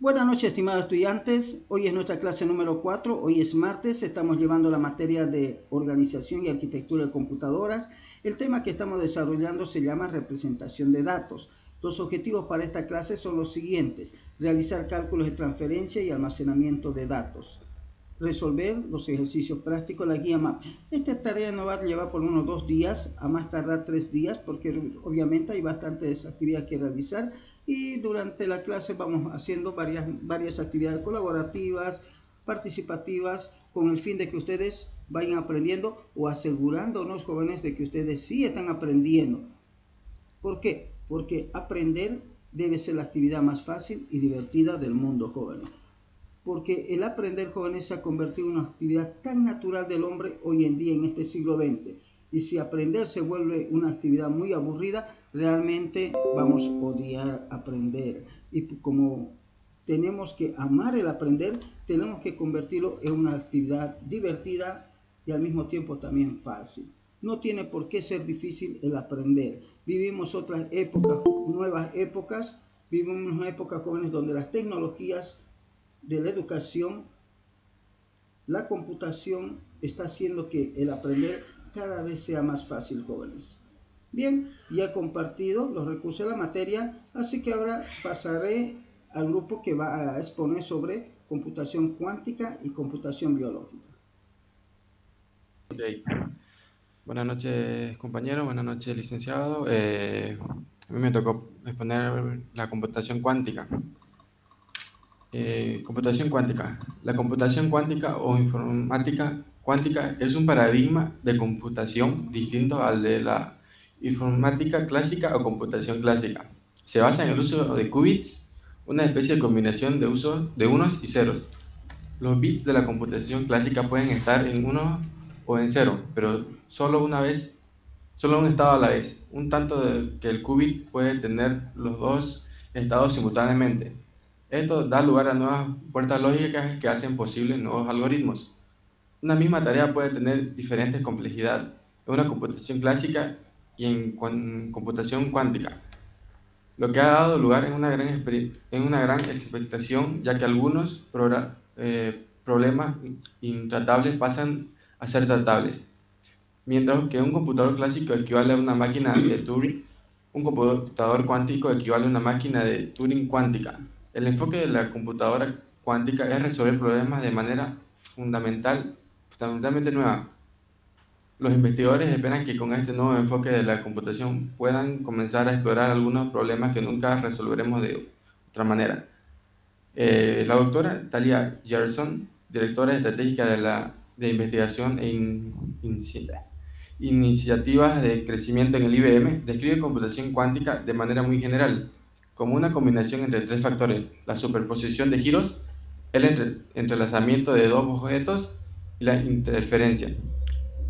Buenas noches, estimados estudiantes. Hoy es nuestra clase número 4. Hoy es martes. Estamos llevando la materia de organización y arquitectura de computadoras. El tema que estamos desarrollando se llama representación de datos. Los objetivos para esta clase son los siguientes: realizar cálculos de transferencia y almacenamiento de datos, resolver los ejercicios prácticos, la guía MAP. Esta tarea nos va a llevar por unos 2 días, a más tardar 3 días, porque obviamente hay bastantes actividades que realizar, y durante la clase vamos haciendo varias actividades colaborativas, participativas, con el fin de que ustedes vayan aprendiendo o asegurándonos, jóvenes, de que ustedes sí están aprendiendo. ¿Por qué? Porque aprender debe ser la actividad más fácil y divertida del mundo, jóvenes. Porque el aprender, jóvenes, se ha convertido en una actividad tan natural del hombre hoy en día en este siglo XX. Y si aprender se vuelve una actividad muy aburrida, realmente vamos a odiar aprender. Y como tenemos que amar el aprender, tenemos que convertirlo en una actividad divertida y al mismo tiempo también fácil. No tiene por qué ser difícil el aprender. Vivimos otras épocas, nuevas épocas. Vivimos una época, jóvenes, donde las tecnologías de la educación, la computación, está haciendo que el aprender cada vez sea más fácil, jóvenes. Bien, ya he compartido los recursos de la materia, así que ahora pasaré al grupo que va a exponer sobre computación cuántica y computación biológica. Okay. Buenas noches, compañero. Buenas noches, licenciado. A mí me tocó exponer la computación cuántica. Computación cuántica. La computación cuántica o informática cuántica es un paradigma de computación distinto al de la informática clásica o computación clásica. Se basa en el uso de qubits, una especie de combinación de uso de unos y ceros. Los bits de la computación clásica pueden estar en 1 o en 0, pero solo un estado a la vez, un tanto que el qubit puede tener los dos estados simultáneamente. Esto da lugar a nuevas puertas lógicas que hacen posibles nuevos algoritmos. Una misma tarea puede tener diferentes complejidades en una computación clásica y en computación cuántica, lo que ha dado lugar en una gran expectación, ya que algunos problemas intratables pasan a ser tratables. Mientras que un computador clásico equivale a una máquina de Turing, un computador cuántico equivale a una máquina de Turing cuántica. El enfoque de la computadora cuántica es resolver problemas de manera fundamentalmente nueva. Los investigadores esperan que con este nuevo enfoque de la computación puedan comenzar a explorar algunos problemas que nunca resolveremos de otra manera. La doctora Talia Gerson, directora estratégica de investigación e iniciativas de crecimiento en el IBM, describe computación cuántica de manera muy general, como una combinación entre 3 factores: la superposición de giros, el entrelazamiento de 2 objetos y la interferencia,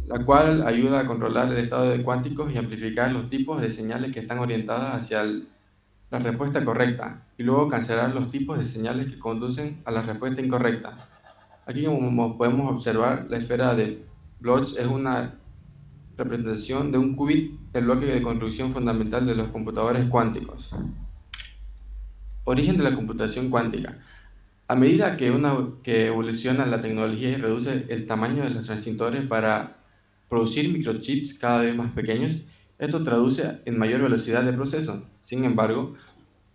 la cual ayuda a controlar el estado de cuánticos y amplificar los tipos de señales que están orientadas hacia la respuesta correcta, y luego cancelar los tipos de señales que conducen a la respuesta incorrecta. Aquí, como podemos observar, la esfera de Bloch es una representación de un qubit, el bloque de construcción fundamental de los computadores cuánticos. Origen de la computación cuántica. A medida que evoluciona la tecnología y reduce el tamaño de los transistores para producir microchips cada vez más pequeños, esto traduce en mayor velocidad de proceso. Sin embargo,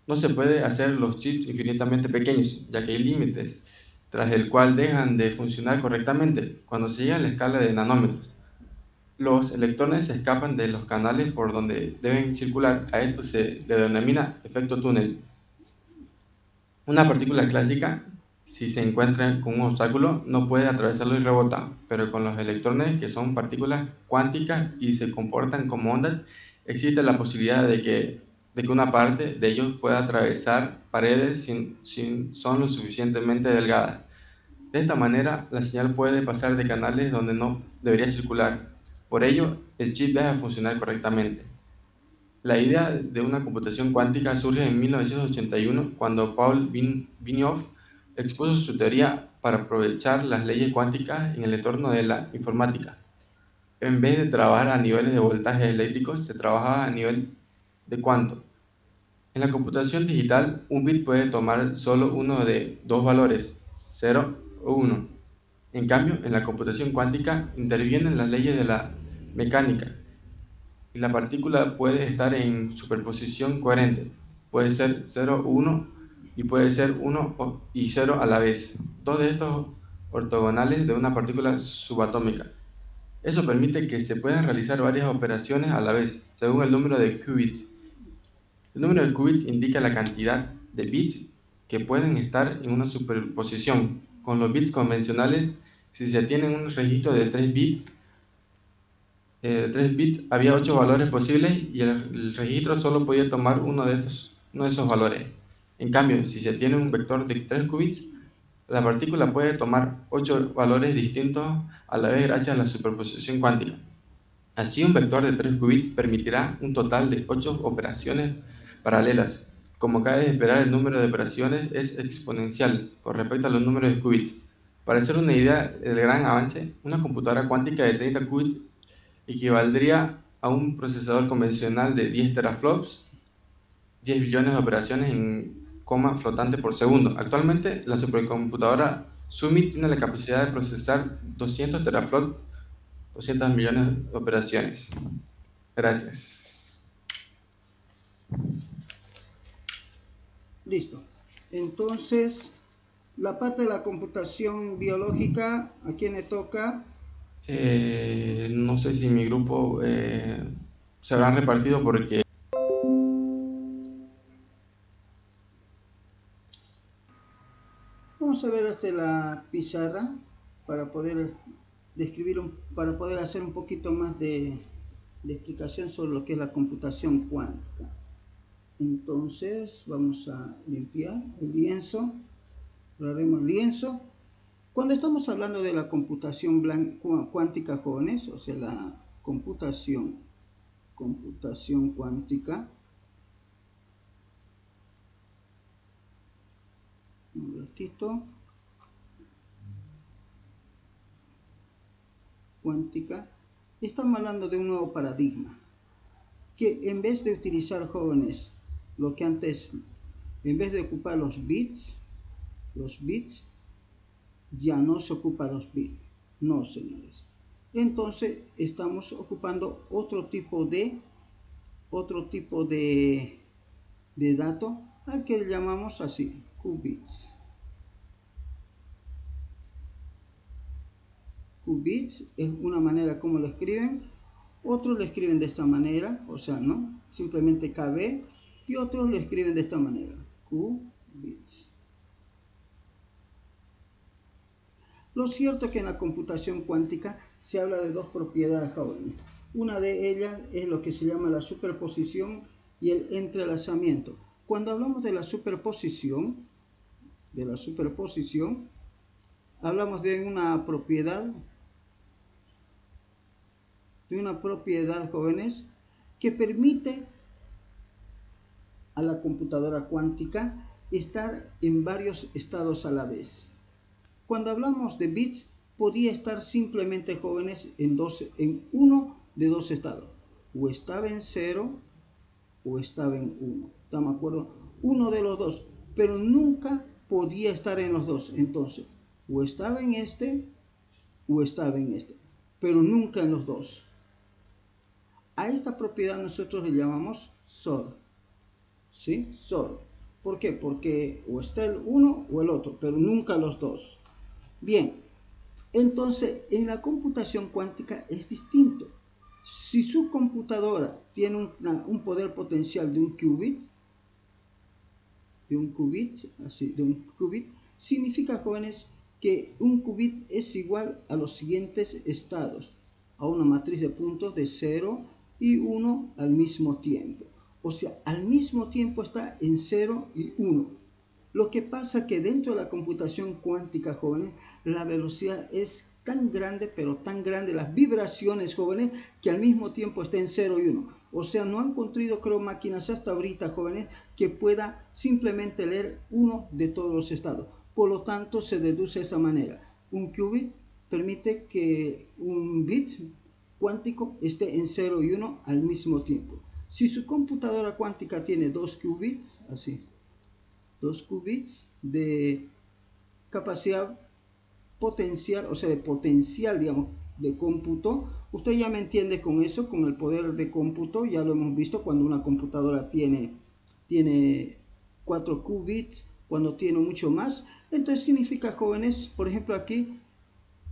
no se puede hacer los chips infinitamente pequeños, ya que hay límites, tras el cual dejan de funcionar correctamente cuando se llega a la escala de nanómetros. Los electrones se escapan de los canales por donde deben circular. A esto se le denomina efecto túnel. Una partícula clásica, si se encuentra con un obstáculo, no puede atravesarlo y rebota, pero con los electrones, que son partículas cuánticas y se comportan como ondas, existe la posibilidad de que una parte de ellos pueda atravesar paredes si son lo suficientemente delgadas. De esta manera, la señal puede pasar de canales donde no debería circular. Por ello, el chip deja de funcionar correctamente. La idea de una computación cuántica surge en 1981 cuando Paul Binioff expuso su teoría para aprovechar las leyes cuánticas en el entorno de la informática. En vez de trabajar a niveles de voltajes eléctricos, se trabajaba a nivel de cuánto. En la computación digital, un bit puede tomar solo uno de dos valores, 0 o 1. En cambio, en la computación cuántica intervienen las leyes de la mecánica y la partícula puede estar en superposición coherente. Puede ser 0, 1 y puede ser 1 y 0 a la vez. Dos de estos ortogonales de una partícula subatómica. Eso permite que se puedan realizar varias operaciones a la vez, según el número de qubits. El número de qubits indica la cantidad de bits que pueden estar en una superposición. Con los bits convencionales, si se tiene un registro de 3 bits había 8 valores posibles y el registro solo podía tomar uno de esos valores. En cambio, si se tiene un vector de 3 qubits, la partícula puede tomar 8 valores distintos a la vez gracias a la superposición cuántica. Así, un vector de 3 qubits permitirá un total de 8 operaciones paralelas. Como cabe de esperar, el número de operaciones es exponencial con respecto a los números de qubits. Para hacer una idea del gran avance, una computadora cuántica de 30 qubits equivaldría a un procesador convencional de 10 teraflops, 10 billones de operaciones en coma flotante por segundo. Actualmente, la supercomputadora Summit tiene la capacidad de procesar 200 teraflops, 200 millones de operaciones. Gracias. Listo. Entonces, la parte de la computación biológica, ¿a quién le toca? No sé si mi grupo se habrán repartido porque... Vamos a ver la pizarra para poder para poder hacer un poquito más de explicación sobre lo que es la computación cuántica. Entonces, vamos a limpiar el lienzo. Borraremos el lienzo. Cuando estamos hablando de la computación cuántica, jóvenes, o sea, la computación cuántica, un ratito, cuántica, estamos hablando de un nuevo paradigma, que en vez de utilizar, jóvenes, lo que antes, en vez de ocupar los bits, ya no se ocupa los bits, no, señores. Entonces estamos ocupando otro tipo de dato al que le llamamos así, qubits. Qubits es una manera como lo escriben, otros lo escriben de esta manera, o sea, no, simplemente KB, y otros lo escriben de esta manera, qubits. Lo cierto es que en la computación cuántica se habla de dos propiedades jóvenes. Una de ellas es lo que se llama la superposición y el entrelazamiento. Cuando hablamos de la superposición, hablamos de una propiedad, jóvenes, que permite a la computadora cuántica estar en varios estados a la vez. Cuando hablamos de bits, podía estar simplemente, jóvenes, en uno de dos estados. O estaba en 0 o estaba en 1. ¿Estamos de acuerdo? Uno de los dos, pero nunca podía estar en los dos. Entonces, o estaba en este o estaba en este, pero nunca en los dos. A esta propiedad nosotros le llamamos SOR. ¿Sí? SOR. ¿Por qué? Porque o está el uno o el otro, pero nunca los dos. Bien, entonces en la computación cuántica es distinto. Si su computadora tiene un poder potencial de un qubit, significa, jóvenes, que un qubit es igual a los siguientes estados, a una matriz de puntos de 0 y 1 al mismo tiempo. O sea, al mismo tiempo está en 0 y 1. Lo que pasa que dentro de la computación cuántica, jóvenes, la velocidad es tan grande, pero tan grande, las vibraciones, jóvenes, que al mismo tiempo está en 0 y 1. O sea, no han construido, creo, máquinas hasta ahorita, jóvenes, que pueda simplemente leer uno de todos los estados. Por lo tanto, se deduce de esa manera. Un qubit permite que un bit cuántico esté en 0 y 1 al mismo tiempo. Si su computadora cuántica tiene 2 qubits, así, 2 qubits de capacidad potencial, o sea, de potencial, digamos, de cómputo, usted ya me entiende con eso, con el poder de cómputo, ya lo hemos visto cuando una computadora tiene 4 qubits, cuando tiene mucho más, entonces significa, jóvenes, por ejemplo aquí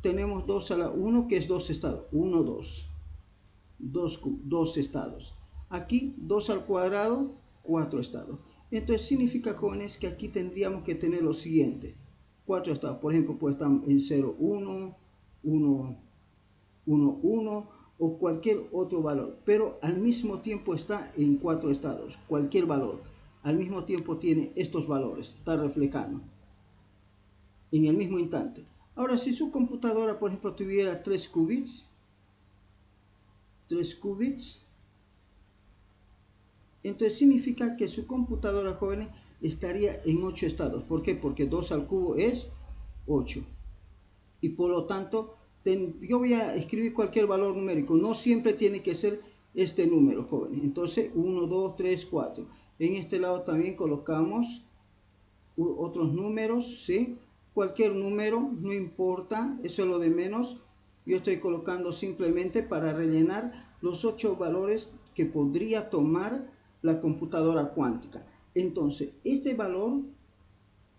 tenemos 2 a la 1, que es 2 estados, 1, 2 estados, aquí 2 al cuadrado, 4 estados, entonces significa, jóvenes, que aquí tendríamos que tener lo siguiente, 4 estados, por ejemplo, puede estar en 0, 1, 1, 1, 1 o cualquier otro valor, pero al mismo tiempo está en 4 estados, cualquier valor, al mismo tiempo tiene estos valores, está reflejando en el mismo instante. Ahora, si su computadora, por ejemplo, tuviera 3 qubits, entonces significa que su computadora, jóvenes, estaría en 8 estados. ¿Por qué? Porque 2 al cubo es 8. Y por lo tanto, yo voy a escribir cualquier valor numérico. No siempre tiene que ser este número, jóvenes. Entonces, 1, 2, 3, 4. En este lado también colocamos otros números, ¿sí? Cualquier número, no importa, eso es lo de menos. Yo estoy colocando simplemente para rellenar los 8 valores que podría tomar la computadora cuántica. Entonces, este valor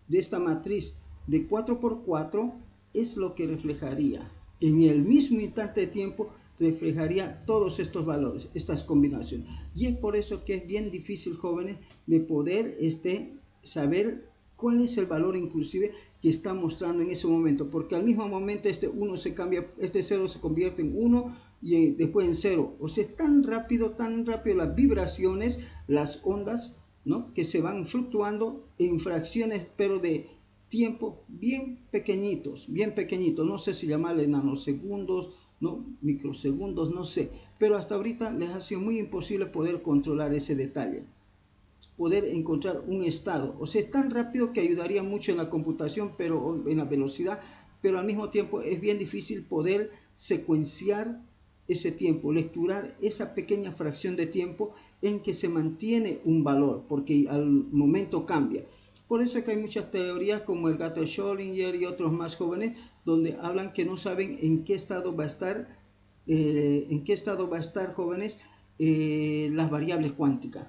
de esta matriz de 4 por 4 es lo que reflejaría en el mismo instante de tiempo, reflejaría todos estos valores, estas combinaciones. Y es por eso que es bien difícil, jóvenes, de poder saber cuál es el valor inclusive que está mostrando en ese momento, porque al mismo momento este 1 se cambia, este 0 se convierte en 1 y después en 0. O sea, es tan rápido las vibraciones, las ondas, ¿no?, que se van fluctuando en fracciones, pero de tiempo bien pequeñitos, no sé si llamarle nanosegundos, ¿no?, microsegundos, no sé, pero hasta ahorita les ha sido muy imposible poder controlar ese detalle, poder encontrar un estado. O sea, es tan rápido que ayudaría mucho en la computación, pero en la velocidad, pero al mismo tiempo es bien difícil poder secuenciar ese tiempo, lecturar esa pequeña fracción de tiempo en que se mantiene un valor, porque al momento cambia. Por eso es que hay muchas teorías como el gato de Schrödinger y otros más jóvenes, donde hablan que no saben en qué estado va a estar, jóvenes, las variables cuánticas.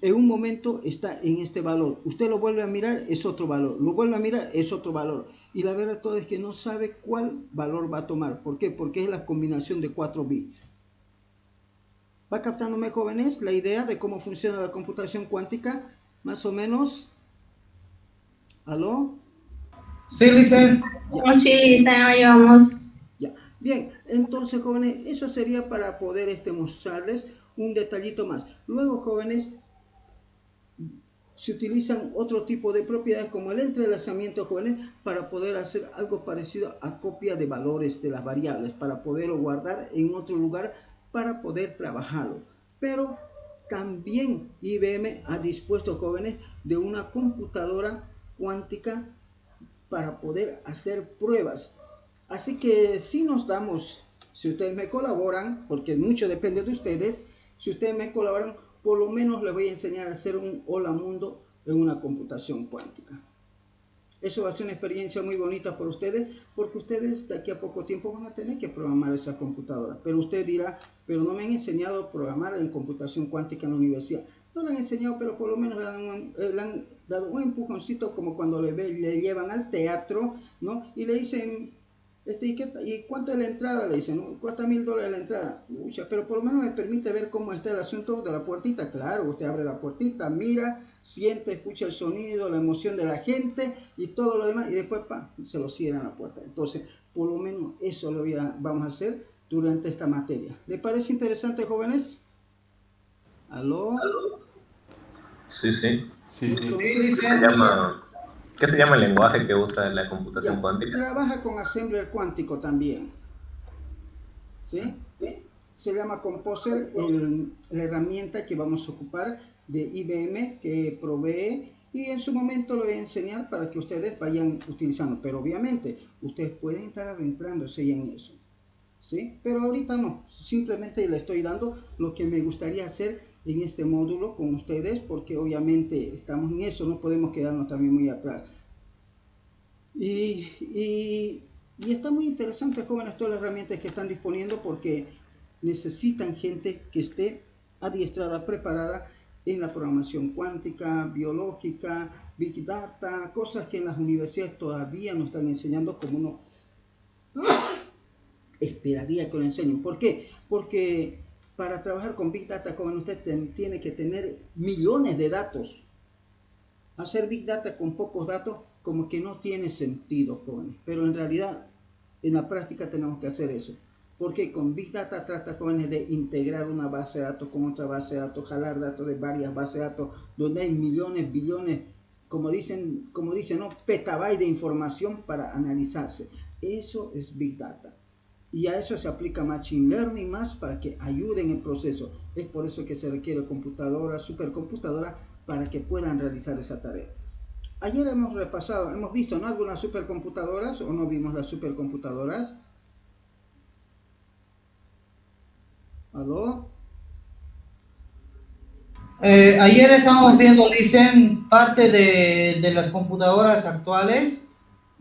En un momento está en este valor, usted lo vuelve a mirar, es otro valor, lo vuelve a mirar, es otro valor, y la verdad todo es que no sabe cuál valor va a tomar. ¿Por qué? Porque es la combinación de 4 bits. ¿Va captándome, jóvenes, la idea de cómo funciona la computación cuántica? Más o menos. ¿Aló? Sí, Licen. Ya. Sí, ya vamos. Ya. Bien, entonces, jóvenes, eso sería para poder mostrarles un detallito más. Luego, jóvenes, se utilizan otro tipo de propiedades como el entrelazamiento, jóvenes, para poder hacer algo parecido a copia de valores de las variables, para poderlo guardar en otro lugar, para poder trabajarlo. Pero también IBM ha dispuesto, jóvenes, de una computadora cuántica para poder hacer pruebas. Así que si nos damos, si ustedes me colaboran, porque mucho depende de ustedes, si ustedes me colaboran, por lo menos les voy a enseñar a hacer un hola mundo en una computación cuántica. Eso va a ser una experiencia muy bonita para ustedes, porque ustedes de aquí a poco tiempo van a tener que programar esa computadora. Pero usted dirá, pero no me han enseñado a programar en computación cuántica en la universidad. No le han enseñado, pero por lo menos le han dado un empujoncito, como cuando le llevan al teatro, ¿no? Y le dicen, ¿y cuánto es la entrada? Le dicen, ¿no? Cuesta $1000 la entrada. Ucha, pero por lo menos me permite ver cómo está el asunto de la puertita. Claro, usted abre la puertita, mira, siente, escucha el sonido, la emoción de la gente y todo lo demás, y después se lo cierran la puerta. Entonces, por lo menos eso vamos a hacer durante esta materia. ¿Le parece interesante, jóvenes? ¿Aló? Sí, sí. Sí, sí. Entonces, ¿Qué se llama el lenguaje que usa la computación cuántica? Trabaja con assembler cuántico también. ¿Sí? Se llama Composer la herramienta que vamos a ocupar de IBM, que provee, y en su momento lo voy a enseñar para que ustedes vayan utilizando, pero obviamente ustedes pueden estar adentrándose ya en eso, ¿sí? Pero ahorita no, simplemente le estoy dando lo que me gustaría hacer en este módulo con ustedes, porque obviamente estamos en eso, no podemos quedarnos también muy atrás. Y está muy interesante, jóvenes, todas las herramientas que están disponiendo, porque necesitan gente que esté adiestrada, preparada en la programación cuántica, biológica, Big Data, cosas que en las universidades todavía no están enseñando como uno esperaría que lo enseñen. ¿Por qué? Porque para trabajar con Big Data, joven, usted tiene que tener millones de datos. Hacer Big Data con pocos datos como que no tiene sentido, jóvenes. Pero en realidad, en la práctica tenemos que hacer eso. Porque con Big Data trata, jóvenes, de integrar una base de datos con otra base de datos, jalar datos de varias bases de datos, donde hay millones, billones, como dicen, ¿no? Petabytes de información para analizarse. Eso es Big Data. Y a eso se aplica Machine Learning más para que ayuden en el proceso. Es por eso que se requiere computadoras, supercomputadoras, para que puedan realizar esa tarea. Ayer hemos repasado, hemos visto, ¿no?, algunas supercomputadoras, o no vimos las supercomputadoras. ¿Aló? Ayer estábamos viendo, dicen, parte de las computadoras actuales,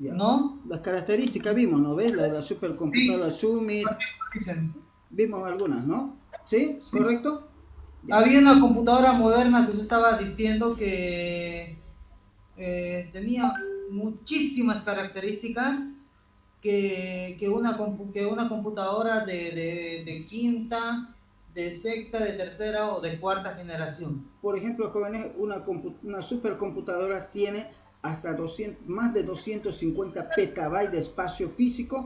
Ya. ¿no? Las características vimos, ¿no ves? La de la supercomputadora Sí, Summit, dicen. vimos algunas, ¿no? ¿Sí? Sí. ¿Correcto? Ya. Había una computadora moderna que usted estaba diciendo que tenía muchísimas características que una computadora de quinta, de sexta, de tercera o de cuarta generación. Por ejemplo, jóvenes, una supercomputadora tiene hasta más de 250 petabytes de espacio físico,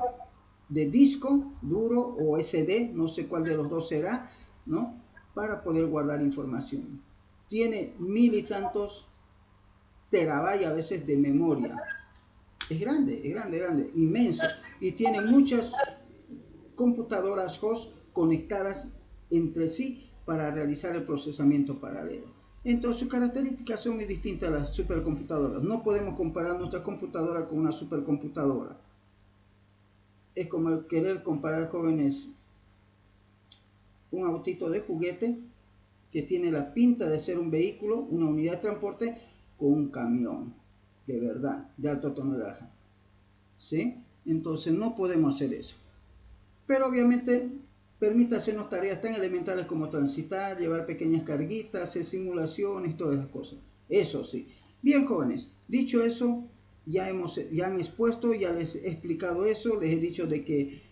de disco duro o SD, no sé cuál de los dos será, ¿no?, para poder guardar información. Tiene 1000 y tantos terabytes a veces de memoria. Es grande, inmenso. Y tiene muchas computadoras host conectadas entre sí para realizar el procesamiento paralelo. Entonces, sus características son muy distintas a las supercomputadoras. No podemos comparar nuestra computadora con una supercomputadora. Es como querer comparar, jóvenes, un autito de juguete que tiene la pinta de ser un vehículo, una unidad de transporte, con un camión de verdad, de alto tonelaje. ¿Sí? Entonces no podemos hacer eso. Pero obviamente permite hacernos tareas tan elementales como transitar, llevar pequeñas carguitas, hacer simulaciones, todas esas cosas. Eso sí. Bien, jóvenes, dicho eso, ya han expuesto, ya les he explicado eso, les he dicho de que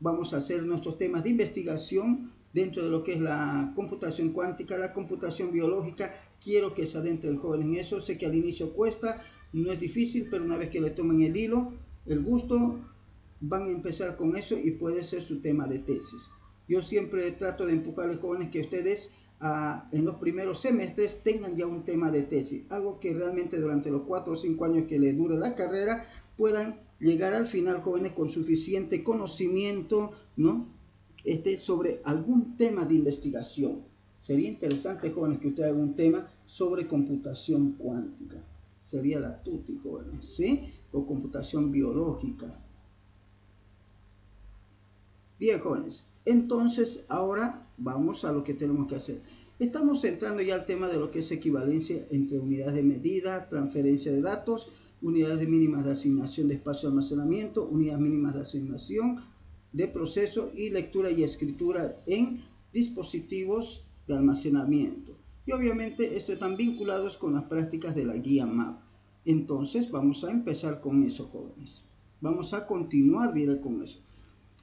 vamos a hacer nuestros temas de investigación dentro de lo que es la computación cuántica, la computación biológica. Quiero que se adentre el joven en eso. Sé que al inicio cuesta, no es difícil, pero una vez que le tomen el hilo, el gusto, van a empezar con eso y puede ser su tema de tesis. Yo siempre trato de empujar a los jóvenes que ustedes en los primeros semestres tengan ya un tema de tesis, algo que realmente durante los 4 o 5 años que les dure la carrera puedan llegar al final, jóvenes, con suficiente conocimiento, ¿no?, sobre algún tema de investigación. Sería interesante, jóvenes, que usted haga un tema sobre computación cuántica. Sería la tutti, jóvenes, ¿sí? O computación biológica. Bien, jóvenes, entonces ahora vamos a lo que tenemos que hacer. Estamos entrando ya al tema de lo que es equivalencia entre unidades de medida, transferencia de datos, unidades mínimas de asignación de espacio de almacenamiento, unidades mínimas de asignación de proceso y lectura y escritura en dispositivos de almacenamiento. Y obviamente estos están vinculados con las prácticas de la guía MAP. Entonces vamos a empezar con eso, jóvenes. Vamos a continuar bien con eso.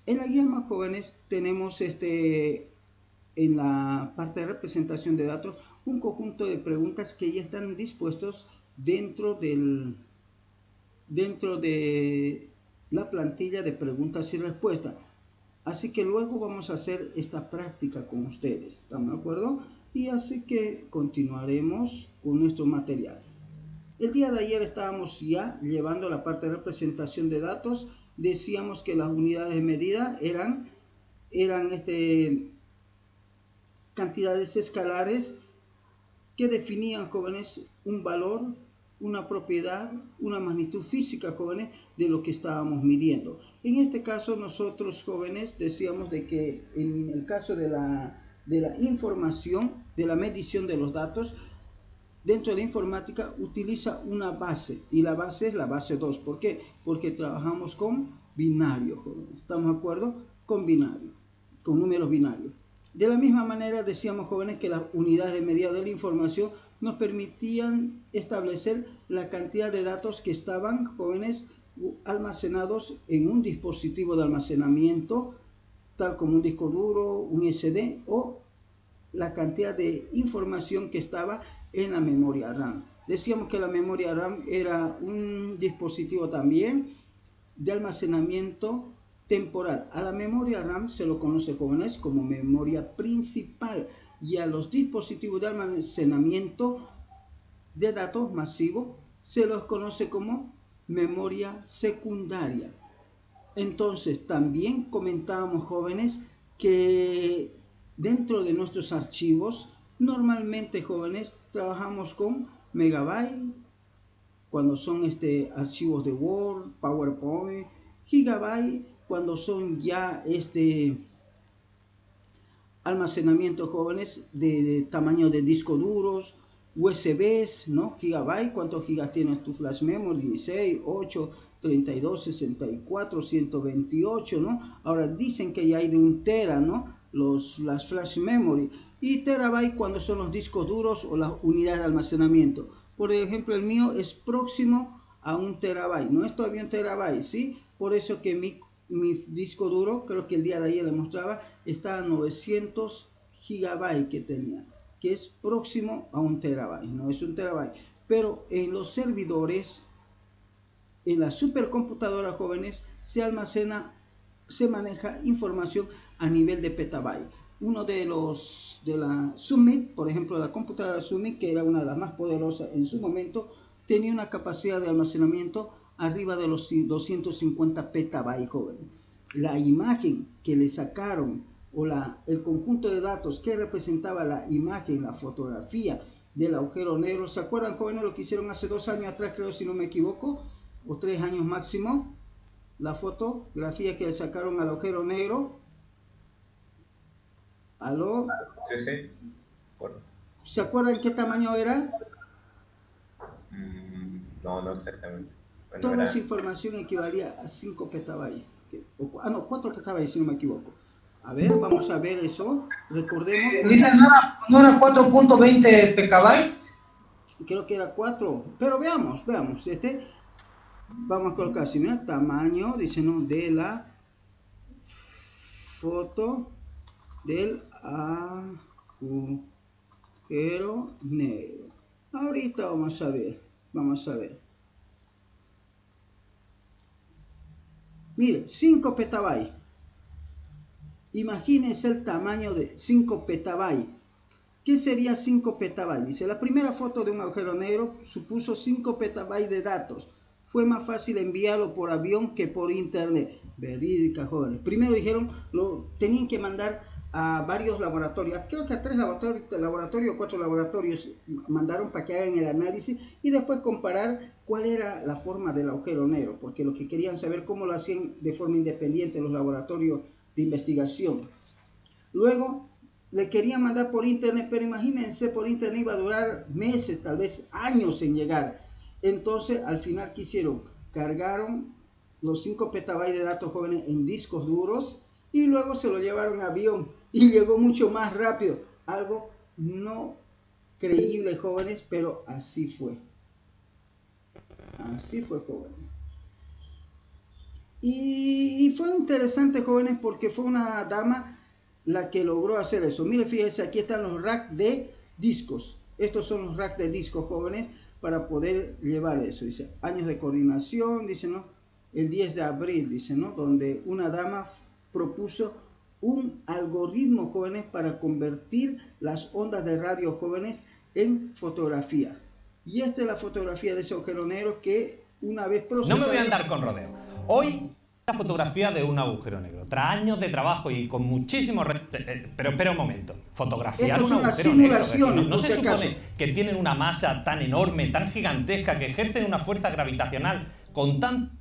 En la guía MAP, jóvenes, tenemos en la parte de representación de datos un conjunto de preguntas que ya están dispuestos dentro de la plantilla de preguntas y respuestas. Así que luego vamos a hacer esta práctica con ustedes, ¿están de acuerdo? Y así que continuaremos con nuestro material. El día de ayer estábamos ya llevando la parte de representación de datos. Decíamos que las unidades de medida eran cantidades escalares que definían, jóvenes, un valor, una propiedad, una magnitud física, jóvenes, de lo que estábamos midiendo. En este caso nosotros, jóvenes, decíamos de que en el caso de la de la información, de la medición de los datos, dentro de la informática utiliza una base, y la base es la base 2. ¿Por qué? Porque trabajamos con binario, jóvenes. ¿Estamos de acuerdo? Con binario, con números binarios. De la misma manera decíamos, jóvenes, que las unidades de medida de la información nos permitían establecer la cantidad de datos que estaban, jóvenes, almacenados en un dispositivo de almacenamiento, tal como un disco duro, un SD, o la cantidad de información que estaba en la memoria RAM. Decíamos que la memoria RAM era un dispositivo también de almacenamiento temporal. A la memoria RAM se lo conoce, jóvenes, como memoria principal, y a los dispositivos de almacenamiento de datos masivos se los conoce como memoria secundaria. Entonces, también comentábamos, jóvenes, que dentro de nuestros archivos, normalmente, jóvenes, trabajamos con megabyte, cuando son archivos de Word, PowerPoint, gigabyte, cuando son ya almacenamiento, jóvenes, de tamaño de disco duros, USBs, ¿no? Gigabyte, ¿cuántos gigas tienes tu flash memory? 16, 8, 32, 64, 128, ¿no? Ahora dicen que ya hay de 1 tera, ¿no? Las flash memory. Y terabyte cuando son los discos duros o las unidades de almacenamiento. Por ejemplo, el mío es próximo a 1 terabyte. No es todavía 1 terabyte, ¿sí? Por eso que mi disco duro, creo que el día de ayer le mostraba, está a 900 gigabytes que tenía, que es próximo a 1 terabyte. No es 1 terabyte. Pero en los servidores, en la supercomputadora, jóvenes, se maneja información a nivel de petabyte. Uno de la Summit, por ejemplo, la computadora Summit, que era una de las más poderosas en su momento, tenía una capacidad de almacenamiento arriba de los 250 petabytes, jóvenes. La imagen que le sacaron, o el conjunto de datos que representaba la imagen, la fotografía del agujero negro, ¿se acuerdan, jóvenes, lo que hicieron hace 2 años atrás, creo, si no me equivoco, o 3 años máximo? La fotografía que le sacaron al agujero negro. ¿Aló? Sí, sí. Bueno. ¿Se acuerdan qué tamaño era? No exactamente. Bueno, Toda esa información equivalía a 5 petabytes. 4 petabytes, si no me equivoco. A ver, vamos a ver eso. Recordemos. ¿No era 4.20 petabytes? Creo que era 4. Pero veamos. Vamos a colocar así, mira, tamaño, dice, ¿no?, de la foto del agujero negro. Ahorita vamos a ver. Mire, 5 petabytes. Imagínense el tamaño de 5 petabytes. ¿Qué sería 5 petabytes? Dice, la primera foto de un agujero negro supuso 5 petabytes de datos. Fue más fácil enviarlo por avión que por internet. Verídica, jóvenes. Primero dijeron, lo tenían que mandar a varios laboratorios. Creo que a 3 laboratorios, 4 laboratorios mandaron para que hagan el análisis y después comparar cuál era la forma del agujero negro, porque lo que querían saber cómo lo hacían de forma independiente los laboratorios de investigación. Luego le querían mandar por internet, pero imagínense, por internet iba a durar meses, tal vez años en llegar. Entonces, al final, ¿qué hicieron? Cargaron los 5 petabytes de datos, jóvenes, en discos duros y luego se lo llevaron a avión y llegó mucho más rápido. Algo no creíble, jóvenes, pero así fue. Así fue, jóvenes. Y fue interesante, jóvenes, porque fue una dama la que logró hacer eso. Mire, fíjense, aquí están los racks de discos. Estos son los racks de discos, jóvenes, para poder llevar eso. Dice, años de coordinación, dice, ¿no? El 10 de abril, dice, ¿no? Donde una dama propuso un algoritmo, jóvenes, para convertir las ondas de radio, jóvenes, en fotografía. Y esta es la fotografía de ese agujero negro que una vez procesado... No me voy a andar con rodeo. Hoy la fotografía de un agujero negro. Tras años de trabajo y con muchísimos... Pero un momento. Fotografiar un agujero negro. ¿No se supone que tienen una masa tan enorme, tan gigantesca, que ejercen una fuerza gravitacional con tan...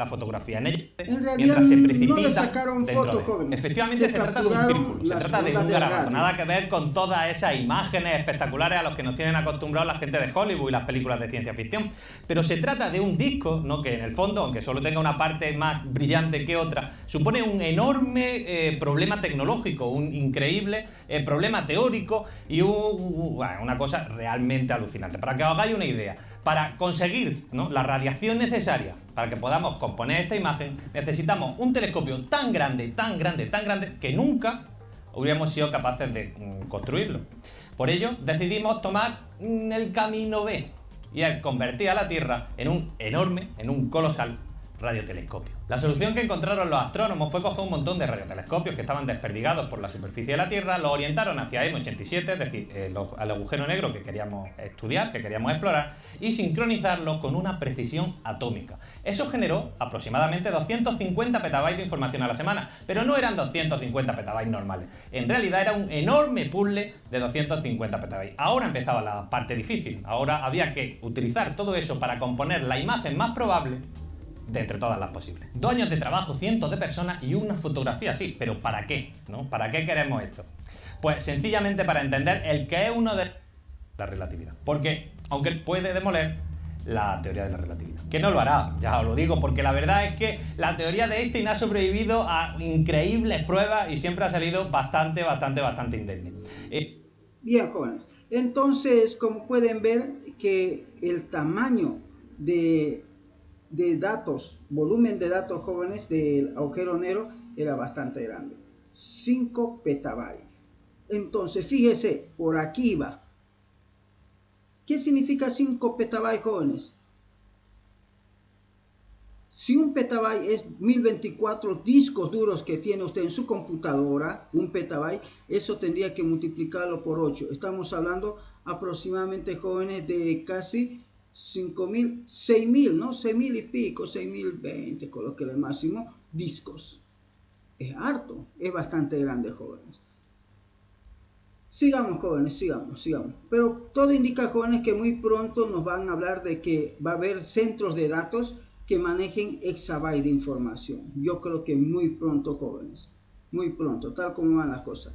la fotografía. En ella, en realidad mientras se precipita no le sacaron fotos, jóvenes. Efectivamente, se trata de un círculo, se trata de un garabato, nada que ver con todas esas imágenes espectaculares a los que nos tienen acostumbrados la gente de Hollywood y las películas de ciencia ficción. Pero se trata de un disco, ¿no?, que en el fondo, aunque solo tenga una parte más brillante que otra, supone un enorme problema tecnológico, un increíble problema teórico y una cosa realmente alucinante. Para que os hagáis una idea, para conseguir, ¿no?, la radiación necesaria para que podamos componer esta imagen, necesitamos un telescopio tan grande, que nunca hubiéramos sido capaces de construirlo. Por ello, decidimos tomar el camino B, y es convertir a la Tierra en un colosal radiotelescopio. La solución que encontraron los astrónomos fue coger un montón de radiotelescopios que estaban desperdigados por la superficie de la Tierra, los orientaron hacia M87, es decir, al agujero negro que queríamos estudiar, que queríamos explorar, y sincronizarlos con una precisión atómica. Eso generó aproximadamente 250 petabytes de información a la semana, pero no eran 250 petabytes normales. En realidad era un enorme puzzle de 250 petabytes. Ahora empezaba la parte difícil. Ahora había que utilizar todo eso para componer la imagen más probable de entre todas las posibles. 2 años de trabajo, cientos de personas y una fotografía, sí, pero ¿para qué? ¿No? ¿Para qué queremos esto? Pues sencillamente para entender el que es uno de la relatividad. Porque, aunque puede demoler la teoría de la relatividad, que no lo hará, ya os lo digo, porque la verdad es que la teoría de Einstein ha sobrevivido a increíbles pruebas y siempre ha salido bastante indemne. Bien, jóvenes. Entonces, como pueden ver, que el tamaño de datos, volumen de datos, jóvenes, del agujero negro era bastante grande, 5 petabytes. Entonces, fíjese, por aquí va. ¿Qué significa 5 petabytes, jóvenes? Si un petabyte es 1024 discos duros que tiene usted en su computadora, un petabyte, eso tendría que multiplicarlo por 8. Estamos hablando aproximadamente, jóvenes, de casi 5.000, 6.000, ¿no? 6.000 y pico, 6.020, coloque el máximo, discos. Es harto, es bastante grande, jóvenes. Sigamos, jóvenes, sigamos. Pero todo indica, jóvenes, que muy pronto nos van a hablar de que va a haber centros de datos que manejen exabytes de información. Yo creo que muy pronto, jóvenes, muy pronto, tal como van las cosas.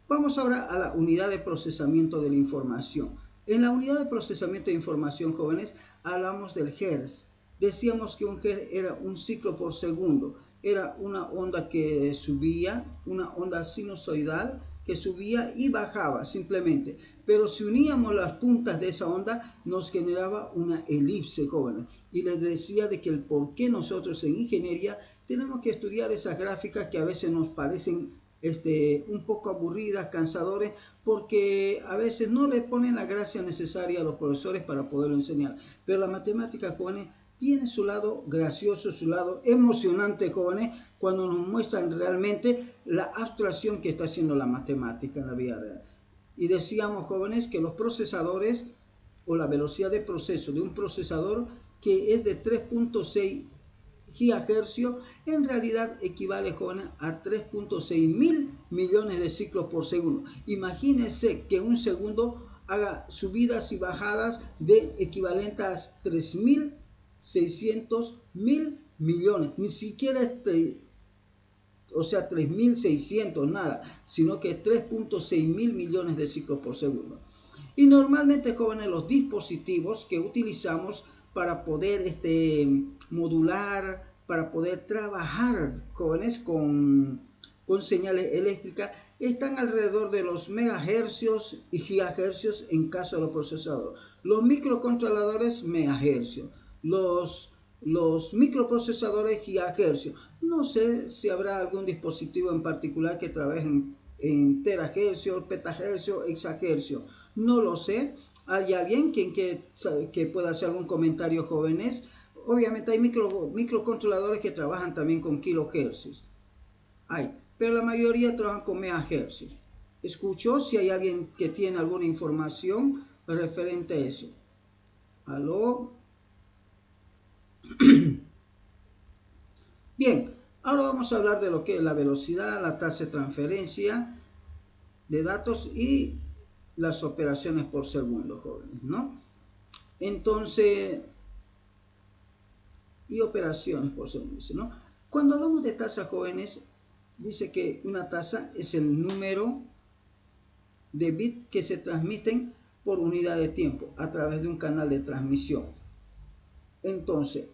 Vamos ahora a la unidad de procesamiento de la información. En la unidad de procesamiento de información, jóvenes, hablamos del Hertz. Decíamos que un Hertz era un ciclo por segundo. Era una onda que subía, una onda sinusoidal que subía y bajaba simplemente. Pero si uníamos las puntas de esa onda, nos generaba una elipse, jóvenes. Y les decía de que el por qué nosotros en ingeniería tenemos que estudiar esas gráficas que a veces nos parecen un poco aburridas, cansadores, porque a veces no le ponen la gracia necesaria a los profesores para poderlo enseñar. Pero la matemática, jóvenes, tiene su lado gracioso, su lado emocionante, jóvenes, cuando nos muestran realmente la abstracción que está haciendo la matemática en la vida real. Y decíamos, jóvenes, que los procesadores, o la velocidad de proceso de un procesador que es de 3.6 GHz, en realidad equivale, jóvenes, a 3.6 mil millones de ciclos por segundo. Imagínense que un segundo haga subidas y bajadas de equivalentes a 3.600 mil millones. Ni siquiera es 3.600, nada, sino que 3.6 mil millones de ciclos por segundo. Y normalmente, jóvenes, los dispositivos que utilizamos para poder modular, para poder trabajar, jóvenes, con señales eléctricas, están alrededor de los megahercios y gigahercios en caso de los procesadores. Los microcontroladores, megahercios. Los microprocesadores, gigahercios. No sé si habrá algún dispositivo en particular que trabaje en terahercios, petahercios, hexahercios. No lo sé. ¿Hay alguien que pueda hacer algún comentario, jóvenes? Obviamente hay microcontroladores que trabajan también con kilohercios. Pero la mayoría trabajan con megahercios. ¿Escuchó? Si hay alguien que tiene alguna información referente a eso. ¿Aló? Bien, ahora vamos a hablar de lo que es la velocidad, la tasa de transferencia de datos y las operaciones por segundo, jóvenes, ¿no? Entonces, y operaciones por segundo, dice, ¿no? Cuando hablamos de tasa, jóvenes, dice que una tasa es el número de bits que se transmiten por unidad de tiempo a través de un canal de transmisión. Entonces,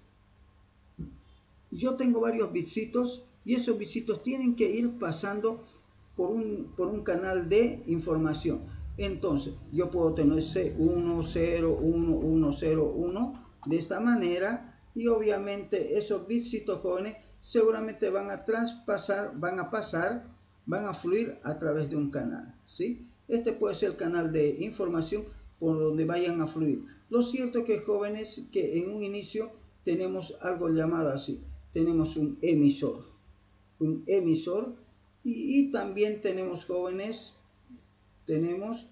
yo tengo varios bitsitos y esos bitsitos tienen que ir pasando por un canal de información. Entonces, yo puedo tener C1, 0, 1, 1, 0, 1 de esta manera, y obviamente esos bitsitos, jóvenes, seguramente van a fluir a través de un canal, ¿sí? Este puede ser el canal de información por donde vayan a fluir. Lo cierto es que, jóvenes, que en un inicio tenemos algo llamado así. Tenemos un emisor y también tenemos, jóvenes, tenemos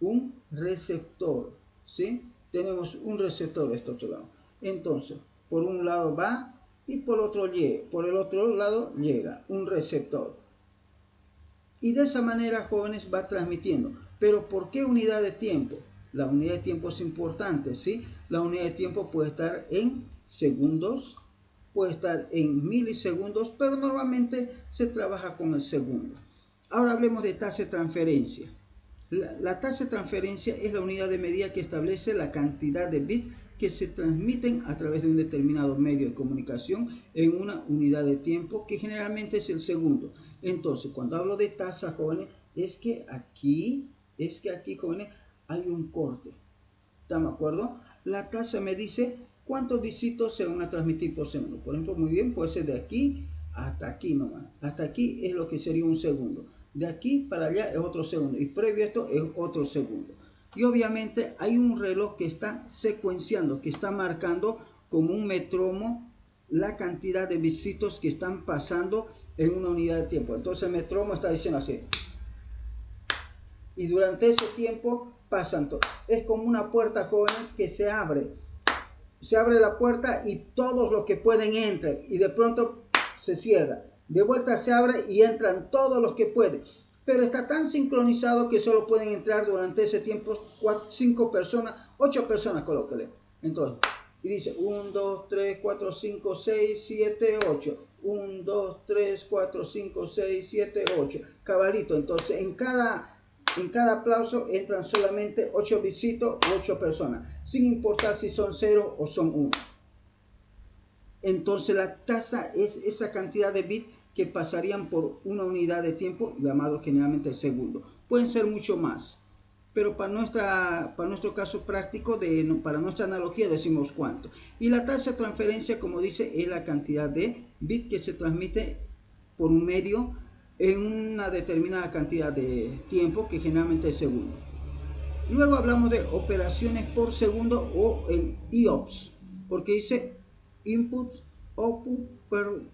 un receptor, ¿sí? Tenemos un receptor de este otro lado. Entonces, por un lado va y por el otro lado llega un receptor. Y de esa manera, jóvenes, va transmitiendo. Pero ¿por qué unidad de tiempo? La unidad de tiempo es importante, ¿sí? La unidad de tiempo puede estar en segundos, puede estar en milisegundos, pero normalmente se trabaja con el segundo. Ahora hablemos de tasa de transferencia. La tasa de transferencia es la unidad de medida que establece la cantidad de bits que se transmiten a través de un determinado medio de comunicación en una unidad de tiempo, que generalmente es el segundo. Entonces, cuando hablo de tasa, jóvenes, es que aquí, jóvenes, hay un corte. ¿Estamos de acuerdo? La tasa me dice cuántos bits se van a transmitir por segundo. Por ejemplo, muy bien, puede ser de aquí hasta aquí nomás. Hasta aquí es lo que sería un segundo. De aquí para allá es otro segundo. Y previo a esto es otro segundo. Y obviamente hay un reloj que está secuenciando, que está marcando como un metrónomo la cantidad de bits que están pasando en una unidad de tiempo. Entonces el metrónomo está diciendo así. Y durante ese tiempo pasan todo. Es como una puerta, jóvenes, que se abre. Se abre la puerta y todos los que pueden entran. Y de pronto se cierra. De vuelta se abre y entran todos los que pueden. Pero está tan sincronizado que solo pueden entrar durante ese tiempo 5 personas, 8 personas, colóquele. Entonces, y dice 1, 2, 3, 4, 5, 6, 7, 8. 1, 2, 3, 4, 5, 6, 7, 8. Cabalito. Entonces, en cada aplauso entran solamente 8 visitos o 8 personas, sin importar si son 0 o son 1. Entonces la tasa es esa cantidad de bits que pasarían por una unidad de tiempo, llamado generalmente segundo. Pueden ser mucho más, pero para nuestro caso práctico, para nuestra analogía, decimos cuánto. Y la tasa de transferencia, como dice, es la cantidad de bits que se transmite por un medio en una determinada cantidad de tiempo, que generalmente es segundo. Luego hablamos de operaciones por segundo o el IOPS, porque dice input output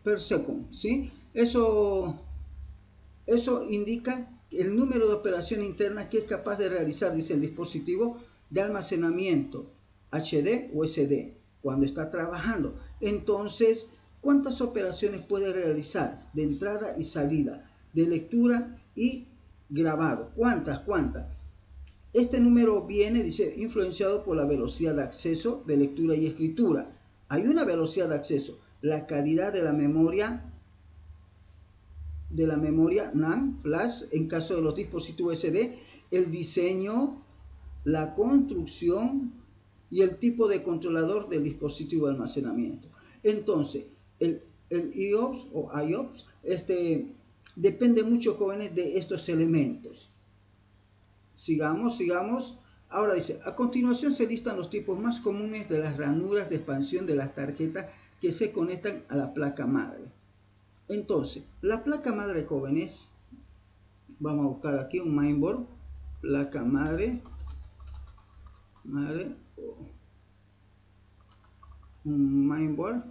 per second, ¿sí? Eso indica el número de operaciones internas que es capaz de realizar, dice el dispositivo de almacenamiento HD o SD cuando está trabajando. Entonces, ¿cuántas operaciones puede realizar de entrada y salida, de lectura y grabado? ¿Cuántas? Este número viene, dice, influenciado por la velocidad de acceso de lectura y escritura. Hay una velocidad de acceso, la calidad de la memoria NAND, flash, en caso de los dispositivos SD, el diseño, la construcción y el tipo de controlador del dispositivo de almacenamiento. Entonces, el IOPS o IOPS depende mucho, jóvenes, de estos elementos. Sigamos. Ahora dice, a continuación se listan los tipos más comunes de las ranuras de expansión de las tarjetas que se conectan a la placa madre. Entonces, la placa madre, jóvenes, vamos a buscar aquí un mainboard, placa madre, un mainboard.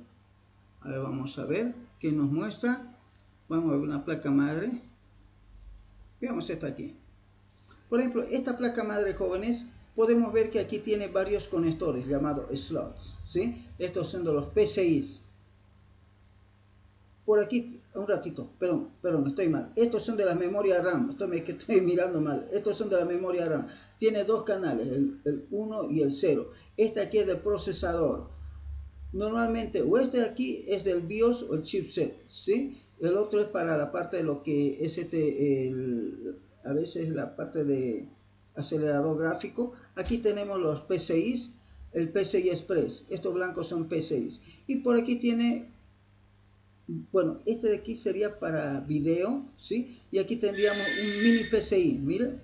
A ver, vamos a ver qué nos muestra. Vamos a ver una placa madre. Veamos esta aquí. Por ejemplo, esta placa madre, jóvenes, podemos ver que aquí tiene varios conectores llamados slots, ¿sí? Estos son de los PCIs. Por aquí, un ratito, perdón, estoy mal. Estos son de la memoria RAM, estoy mirando mal. Estos son de la memoria RAM. Tiene dos canales, el 1 y el 0. Este aquí es del procesador. normalmente o este de aquí es del BIOS o el chipset, ¿sí? El otro es para la parte de lo que es a veces la parte de acelerador gráfico. Aquí tenemos los PCIs, el PCI Express, estos blancos son PCIs. Y por aquí tiene, bueno, este de aquí sería para video, ¿sí? Y aquí tendríamos un mini PCI, miren,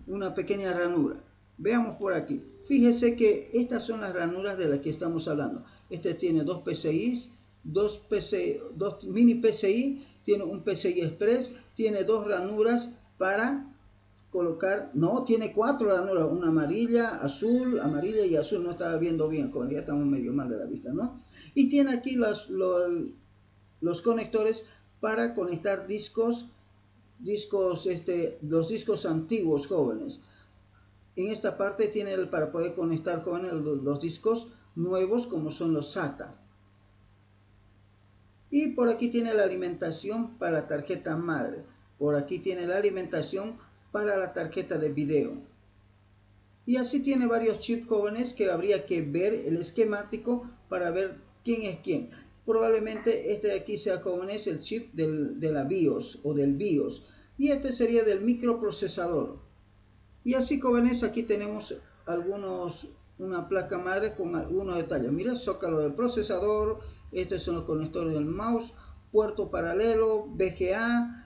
una pequeña ranura. Veamos por aquí. Fíjese que estas son las ranuras de las que estamos hablando. Este tiene dos PCIs, dos mini PCI, tiene un PCI Express, tiene dos ranuras para colocar, no, tiene 4 ranuras, una amarilla, azul, amarilla y azul. No estaba viendo bien, como ya estamos medio mal de la vista, ¿no? Y tiene aquí los conectores para conectar los discos antiguos, jóvenes. En esta parte tiene para poder conectar, jóvenes, los discos nuevos, como son los SATA. Y por aquí tiene la alimentación para la tarjeta madre. Por aquí tiene la alimentación para la tarjeta de video. Y así tiene varios chips, jóvenes, que habría que ver el esquemático para ver quién es quién. Probablemente este de aquí sea, jóvenes, el chip de la BIOS o del BIOS. Y este sería del microprocesador. Y así, jóvenes, aquí tenemos una placa madre con algunos detalles. Mira, zócalo del procesador. Estos son los conectores del mouse. Puerto paralelo, VGA.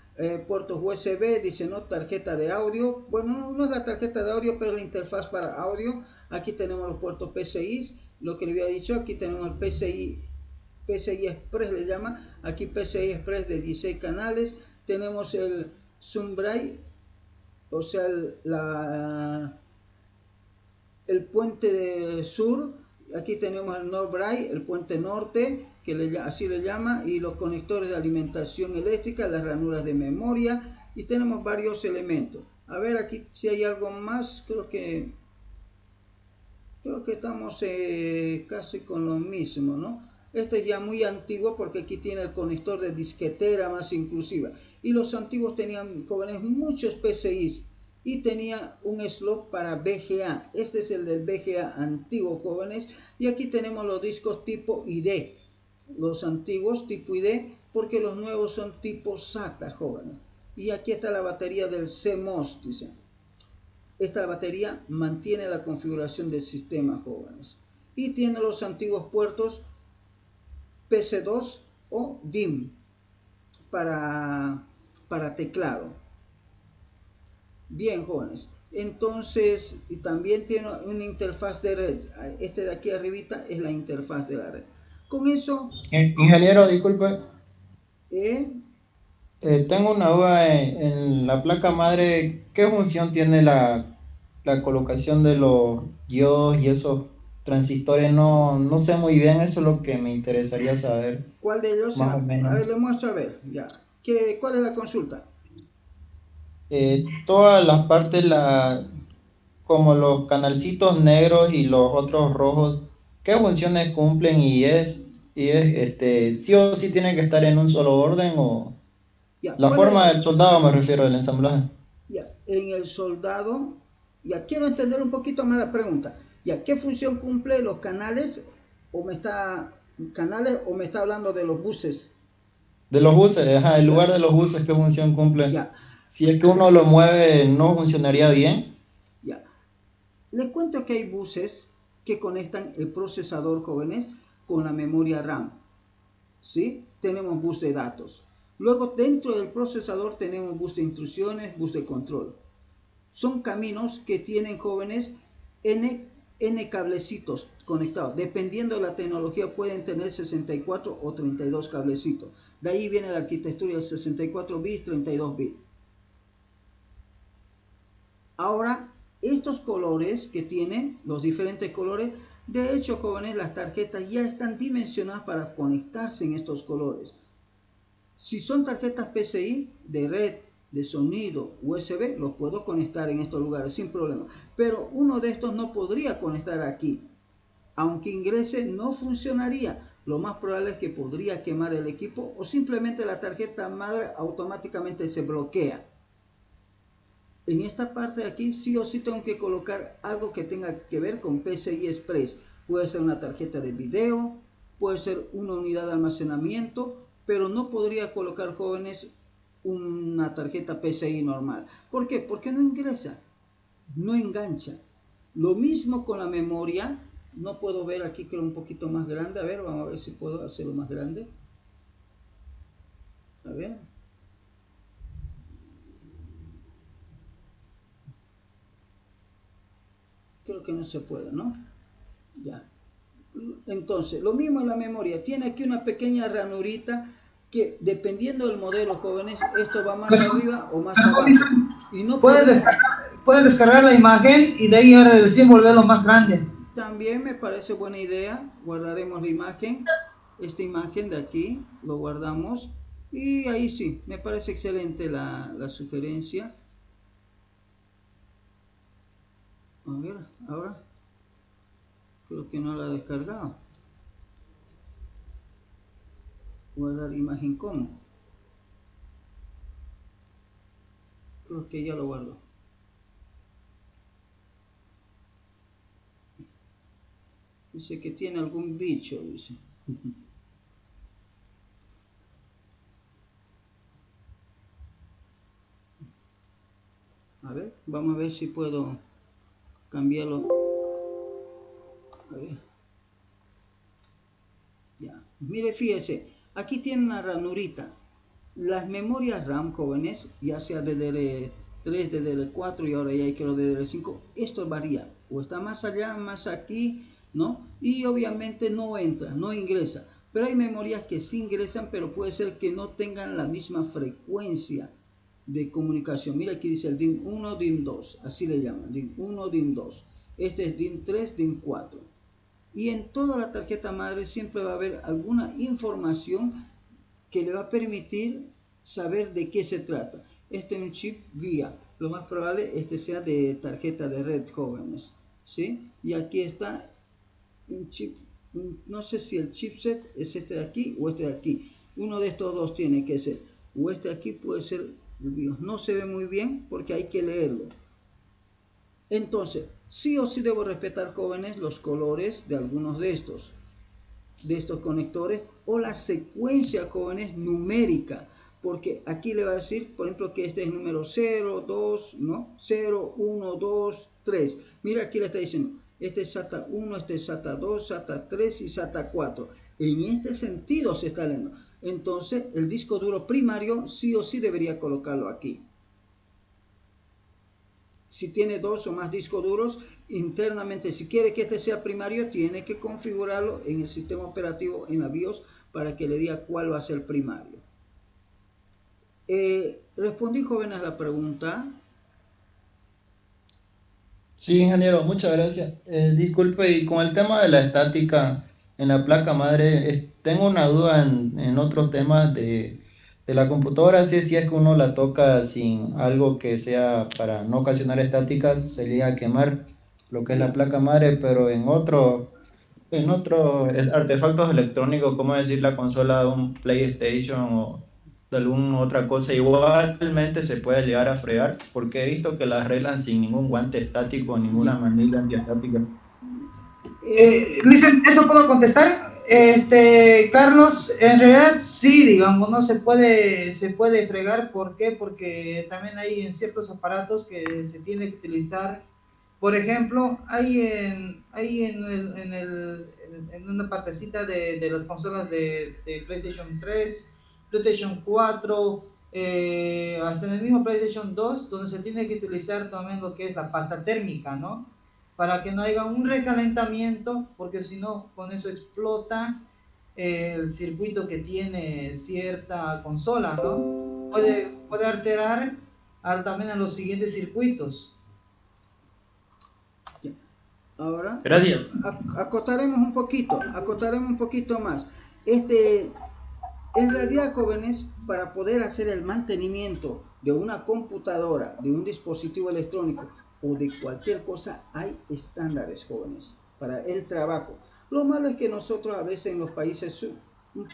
Puertos USB, dice no, tarjeta de audio. Bueno, no es la tarjeta de audio, pero la interfaz para audio. Aquí tenemos los puertos PCI, lo que le había dicho. Aquí tenemos el PCI Express, le llama. Aquí PCI Express de 16 canales. Tenemos el Sunbright, o sea, el puente de sur. Aquí tenemos el Northbright, el puente norte, que así le llama, y los conectores de alimentación eléctrica, las ranuras de memoria, y tenemos varios elementos. A ver aquí si hay algo más. Creo que estamos casi con lo mismo, ¿no? Este es ya muy antiguo porque aquí tiene el conector de disquetera más inclusiva. Y los antiguos tenían, jóvenes, muchos PCIs. Y tenía un slot para VGA. Este es el del VGA antiguo, jóvenes. Y aquí tenemos los discos tipo ID. Los antiguos tipo ID, porque los nuevos son tipo SATA, jóvenes. Y aquí está la batería del CMOS, dice. Esta batería mantiene la configuración del sistema, jóvenes. Y tiene los antiguos puertos PC2 o DIMM para teclado. Bien, jóvenes, entonces, y también tiene una interfaz de red. Este de aquí arribita es la interfaz de la red. Con eso... Ingeniero, disculpe. Tengo una duda en la placa madre. ¿Qué función tiene la colocación de los diodos y esos transistores? No sé muy bien, eso es lo que me interesaría saber. ¿Cuál de ellos? Más o menos. A ver, le muestro a ver, ya. ¿Cuál es la consulta? Todas las partes, como los canalcitos negros y los otros rojos, ¿qué funciones cumplen? Y sí o sí tiene que estar en un solo orden, o ya, la forma del soldado, me refiero, del ensamblaje. Ya, en el soldado, ya quiero entender un poquito más la pregunta. Ya, ¿qué función cumple los canales? ¿O me está hablando de los buses? De los buses, el lugar de los buses, ¿qué función cumple? Ya. Si es que uno lo mueve, ¿no funcionaría bien? Ya. Les cuento que hay buses que conectan el procesador, jóvenes, con la memoria RAM. ¿Sí? Tenemos bus de datos. Luego, dentro del procesador tenemos bus de instrucciones, bus de control. Son caminos que tienen, jóvenes, N cablecitos conectados. Dependiendo de la tecnología, pueden tener 64 o 32 cablecitos. De ahí viene la arquitectura de 64 bits, 32 bits. Ahora, estos colores que tienen, los diferentes colores, de hecho, jóvenes, las tarjetas ya están dimensionadas para conectarse en estos colores. Si son tarjetas PCI de red, de sonido, USB, los puedo conectar en estos lugares sin problema. Pero uno de estos no podría conectar aquí. Aunque ingrese, no funcionaría. Lo más probable es que podría quemar el equipo o simplemente la tarjeta madre automáticamente se bloquea. En esta parte de aquí sí o sí tengo que colocar algo que tenga que ver con PCI Express. Puede ser una tarjeta de video, puede ser una unidad de almacenamiento, pero no podría colocar, jóvenes, una tarjeta PCI normal. ¿Por qué? Porque no ingresa, no engancha. Lo mismo con la memoria. No puedo ver aquí, creo un poquito más grande. A ver, vamos a ver si puedo hacerlo más grande. A ver. Creo que no se puede, ¿no? Ya. Entonces, lo mismo en la memoria. Tiene aquí una pequeña ranurita que, dependiendo del modelo, jóvenes, esto va más arriba o más abajo. Y no puedes descargar la imagen y de ahí ahora recién volverlo más grande. También me parece buena idea. Guardaremos la imagen. Esta imagen de aquí lo guardamos. Y ahí sí, me parece excelente la sugerencia. A ver, ahora. Creo que no la he descargado. Guardar imagen como. Creo que ya lo guardo. Dice que tiene algún bicho, dice. A ver, vamos a ver si puedo cambiarlo. A ver. Ya. Mire, fíjese, aquí tiene una ranurita. Las memorias RAM, jóvenes, ya sea DDR3, DDR4 y ahora ya hay que lo DDR5, esto varía. O está más allá, más aquí, ¿no? Y obviamente no entra, no ingresa. Pero hay memorias que sí ingresan, pero puede ser que no tengan la misma frecuencia de comunicación. Mira, aquí dice el DIM 1, DIM 2, así le llaman, DIM 1, DIM 2. Este es DIM 3, DIM 4. Y en toda la tarjeta madre siempre va a haber alguna información que le va a permitir saber de qué se trata. Este es un chip guía. Lo más probable este sea de tarjeta de red, jóvenes, ¿sí? Y aquí está un chip. No sé si el chipset es este de aquí o este de aquí. Uno de estos dos tiene que ser. O este de aquí puede ser el BIOS. No se ve muy bien porque hay que leerlo. Entonces, sí o sí debo respetar, jóvenes, los colores de algunos de estos conectores o la secuencia, jóvenes, numérica, porque aquí le va a decir, por ejemplo, que este es número 0, 2, ¿no? 0, 1, 2, 3. Mira, aquí le está diciendo, este es SATA 1, este es SATA 2, SATA 3 y SATA 4. En este sentido se está leyendo. Entonces, el disco duro primario sí o sí debería colocarlo aquí. Si tiene dos o más discos duros, internamente, si quiere que este sea primario, tiene que configurarlo en el sistema operativo, en la BIOS, para que le diga cuál va a ser primario. ¿Respondí, jóvenes, a la pregunta? Sí, ingeniero, muchas gracias. Disculpe, y con el tema de la estática en la placa madre, tengo una duda en otros temas de la computadora, si es que uno la toca sin algo que sea para no ocasionar estáticas, se llega a quemar lo que es la placa madre, pero en otros artefactos electrónicos, como decir la consola de un PlayStation o de alguna otra cosa, igualmente se puede llegar a fregar, porque he visto que las arreglan sin ningún guante estático, ninguna manilla antiestática. Listen, ¿eso puedo contestar? Carlos, en realidad sí, digamos, no se puede fregar. ¿Por qué? Porque también hay en ciertos aparatos que se tiene que utilizar. Por ejemplo, hay en una partecita de las consolas de PlayStation 3, PlayStation 4, hasta en el mismo PlayStation 2, donde se tiene que utilizar también lo que es la pasta térmica, ¿no? Para que no haya un recalentamiento, porque si no, con eso explota el circuito que tiene cierta consola, ¿no? Puede alterar también a los siguientes circuitos. Ahora, gracias. Acotaremos un poquito más. En realidad, jóvenes, para poder hacer el mantenimiento de una computadora, de un dispositivo electrónico o de cualquier cosa, hay estándares, jóvenes, para el trabajo. Lo malo es que nosotros a veces en los países un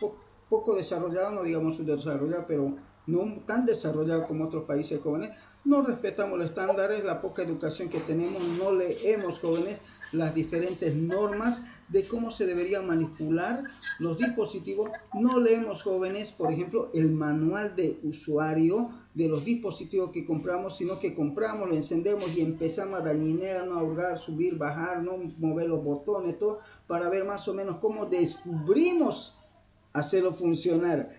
poco desarrollados, no digamos subdesarrollados, pero no tan desarrollados como otros países, jóvenes, No respetamos los estándares, la poca educación que tenemos, no leemos, jóvenes, las diferentes normas de cómo se deberían manipular los dispositivos. No leemos, jóvenes, por ejemplo, el manual de usuario de los dispositivos que compramos, sino que compramos, lo encendemos y empezamos a dañinear, a hurgar, subir, bajar, no mover los botones, todo, para ver más o menos cómo descubrimos hacerlo funcionar.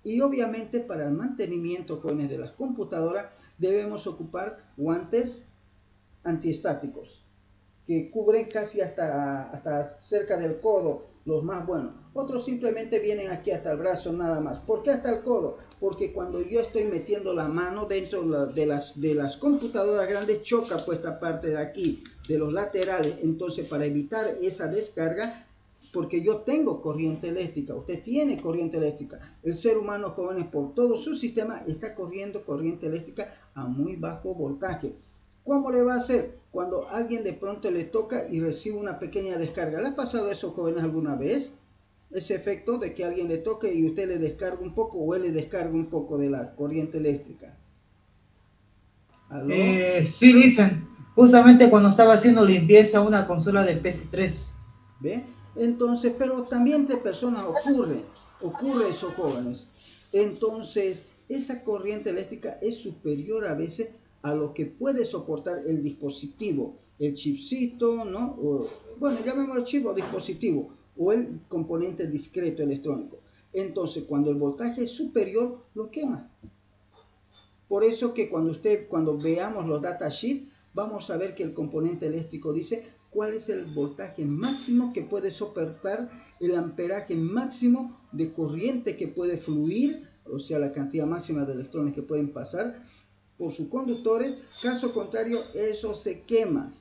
Y obviamente para el mantenimiento, jóvenes, de las computadoras debemos ocupar guantes antiestáticos que cubren casi hasta cerca del codo, los más buenos. Otros simplemente vienen aquí hasta el brazo nada más. ¿Por qué hasta el codo? Porque cuando yo estoy metiendo la mano dentro de las computadoras grandes, choca pues esta parte de aquí, de los laterales. Entonces, para evitar esa descarga, porque yo tengo corriente eléctrica, usted tiene corriente eléctrica, el ser humano, jóvenes, por todo su sistema está corriendo corriente eléctrica a muy bajo voltaje. ¿Cómo le va a hacer cuando alguien de pronto le toca y recibe una pequeña descarga? ¿Le ha pasado eso, jóvenes, alguna vez? Ese efecto de que alguien le toque y usted le descarga un poco o él le descarga un poco de la corriente eléctrica. ¿Aló? Sí, dicen, justamente cuando estaba haciendo limpieza una consola de PS3. ¿Ve? Entonces, pero también entre personas ocurre eso, jóvenes. Entonces, esa corriente eléctrica es superior a veces a lo que puede soportar el dispositivo, el chipcito, ¿no? Bueno, llamémoslo chip o dispositivo, o el componente discreto electrónico. Entonces, cuando el voltaje es superior, lo quema. Por eso que cuando veamos los datasheets, vamos a ver que el componente eléctrico dice cuál es el voltaje máximo que puede soportar, el amperaje máximo de corriente que puede fluir, o sea, la cantidad máxima de electrones que pueden pasar por sus conductores. Caso contrario, eso se quema.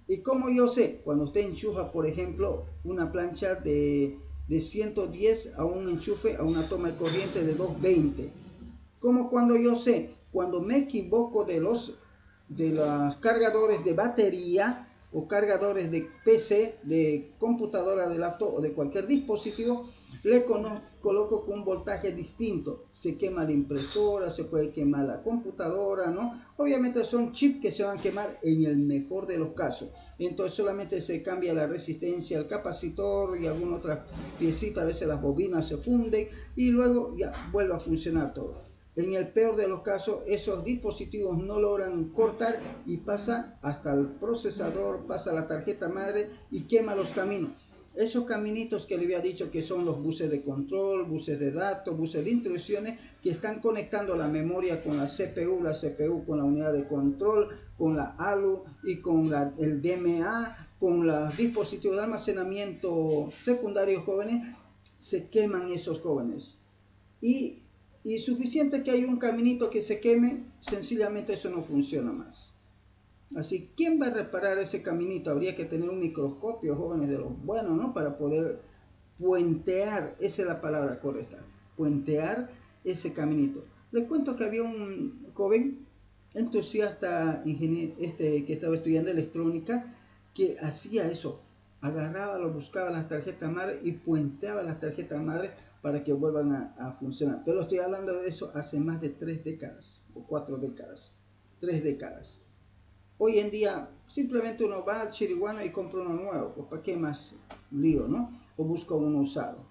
¿Y cómo yo sé? Cuando usted enchufa, por ejemplo, una plancha de 110 a un enchufe, a una toma de corriente de 220. ¿Cómo cuando yo sé? Cuando me equivoco de los cargadores de batería o cargadores de PC, de computadora, de laptop o de cualquier dispositivo, le coloco con un voltaje distinto. Se quema la impresora, se puede quemar la computadora, ¿no? Obviamente son chips que se van a quemar en el mejor de los casos. Entonces solamente se cambia la resistencia, el capacitor y alguna otra piecita, a veces las bobinas se funden y luego ya vuelve a funcionar todo. En el peor de los casos, esos dispositivos no logran cortar y pasa hasta el procesador, pasa a la tarjeta madre y quema los caminos. Esos caminitos que le había dicho que son los buses de control, buses de datos, buses de instrucciones que están conectando la memoria con la CPU con la unidad de control, con la ALU y con el DMA, con los dispositivos de almacenamiento secundarios, jóvenes, se queman esos jóvenes. Y suficiente que hay un caminito que se queme, sencillamente eso no funciona más. Así, ¿quién va a reparar ese caminito? Habría que tener un microscopio, jóvenes, de los buenos, ¿no? Para poder puentear, esa es la palabra correcta, puentear ese caminito. Les cuento que había un joven entusiasta que estaba estudiando electrónica que hacía eso. Agarraba, buscaba las tarjetas madre y puenteaba las tarjetas madre para que vuelvan a funcionar. Pero estoy hablando de eso hace más de 3 décadas o 4 décadas. 3 décadas. Hoy en día simplemente uno va al chiriguano y compra uno nuevo. Pues ¿para qué más lío, no? O busca uno usado.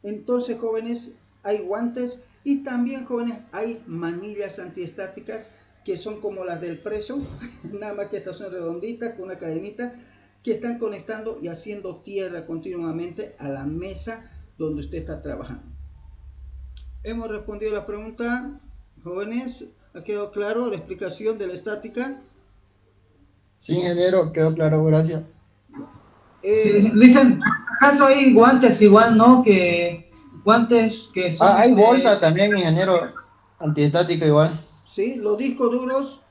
Entonces, jóvenes, hay guantes y también, jóvenes, hay manillas antiestáticas que son como las del preso, nada más que estas son redonditas con una cadenita que están conectando y haciendo tierra continuamente a la mesa donde usted está trabajando. Hemos respondido la pregunta, jóvenes. ¿Ha quedado claro la explicación de la estática? Sí, ingeniero, quedó claro, gracias. Dicen, ¿acaso hay guantes igual, no? Que guantes que son... hay bolsa también, ingeniero, antiestática igual. Sí, los discos duros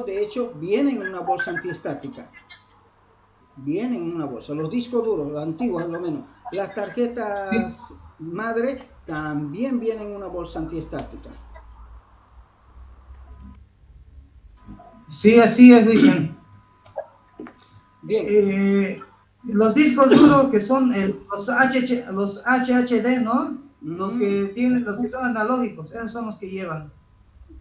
de hecho vienen en una bolsa antiestática. Vienen en una bolsa, los discos duros, los antiguos al menos. Las tarjetas madre también vienen en una bolsa antiestática. Sí, así es, dicen. Bien. Los discos duros que son los HHD, ¿no? Los que tienen, los que son analógicos, esos son los que llevan.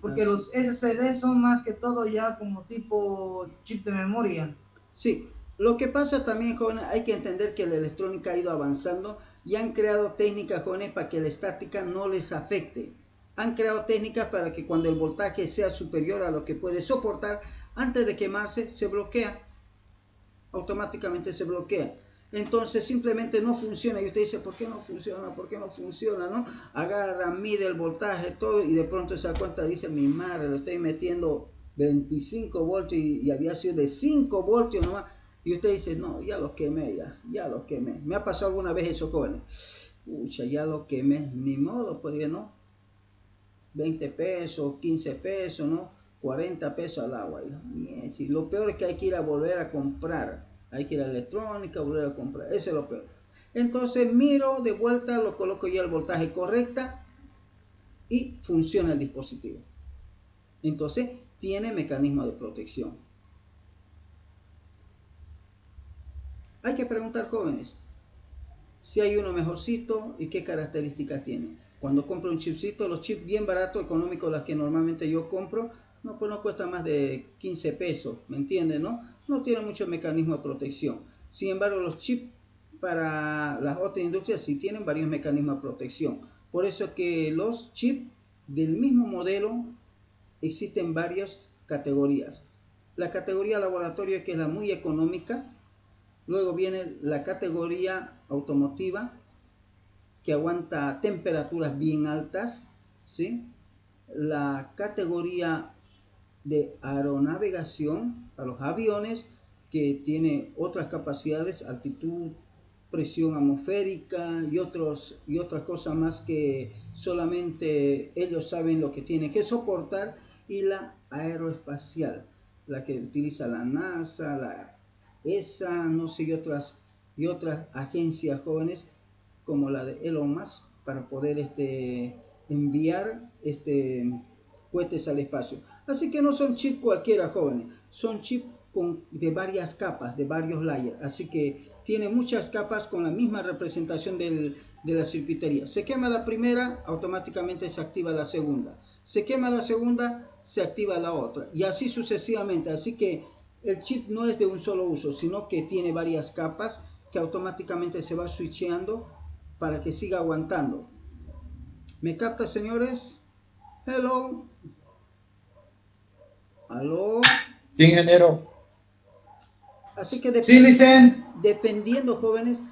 Porque los SSD son más que todo ya como tipo chip de memoria. Sí, lo que pasa también, jóvenes, hay que entender que la electrónica ha ido avanzando y han creado técnicas, jóvenes, para que la estática no les afecte. Han creado técnicas para que cuando el voltaje sea superior a lo que puede soportar, antes de quemarse, se bloquea. Automáticamente se bloquea. Entonces simplemente no funciona y usted dice, ¿por qué no funciona? ¿Por qué no funciona? ¿No? Agarra, mide el voltaje, todo, y de pronto se da cuenta, dice, mi madre, lo estoy metiendo 25 voltios y había sido de 5 voltios nomás. Y usted dice, no, ya lo quemé, ya lo quemé. Me ha pasado alguna vez eso, jóvenes. Ucha, ya lo quemé, ni modo, pues ya no. 20 pesos, 15 pesos, ¿no? 40 pesos al agua. Y lo peor es que hay que ir a volver a comprar. Hay que ir a la electrónica, volver a comprar. Eso es lo peor. Entonces miro de vuelta, lo coloco ya el voltaje correcta y funciona el dispositivo. Entonces tiene mecanismo de protección. Hay que preguntar, jóvenes, si hay uno mejorcito y qué características tiene. Cuando compro un chipcito, los chips bien baratos, económicos, las que normalmente yo compro, no, pues no cuesta más de 15 pesos, ¿me entienden? No tiene mucho mecanismo de protección. Sin embargo, los chips para las otras industrias sí tienen varios mecanismos de protección. Por eso que los chips del mismo modelo existen varias categorías. La categoría laboratorio, que es la muy económica. Luego viene la categoría automotiva, que aguanta temperaturas bien altas, ¿sí? La categoría de aeronavegación a los aviones, que tiene otras capacidades, altitud, presión atmosférica y otras cosas más que solamente ellos saben lo que tienen que soportar. Y la aeroespacial, la que utiliza la NASA, la ESA, no sé, y otras agencias jóvenes como la de Elon Musk, para poder enviar cohetes al espacio. Así que no son chips cualquiera, jóvenes, son chips de varias capas, de varios layers. Así que tiene muchas capas con la misma representación de la circuitería. Se quema la primera, automáticamente se activa la segunda. Se quema la segunda, se activa la otra. Y así sucesivamente. Así que el chip no es de un solo uso, sino que tiene varias capas que automáticamente se va switcheando para que siga aguantando. ¿Me capta, señores? Hello. ¿Aló? Sí, ingeniero. Así que dependiendo, jóvenes,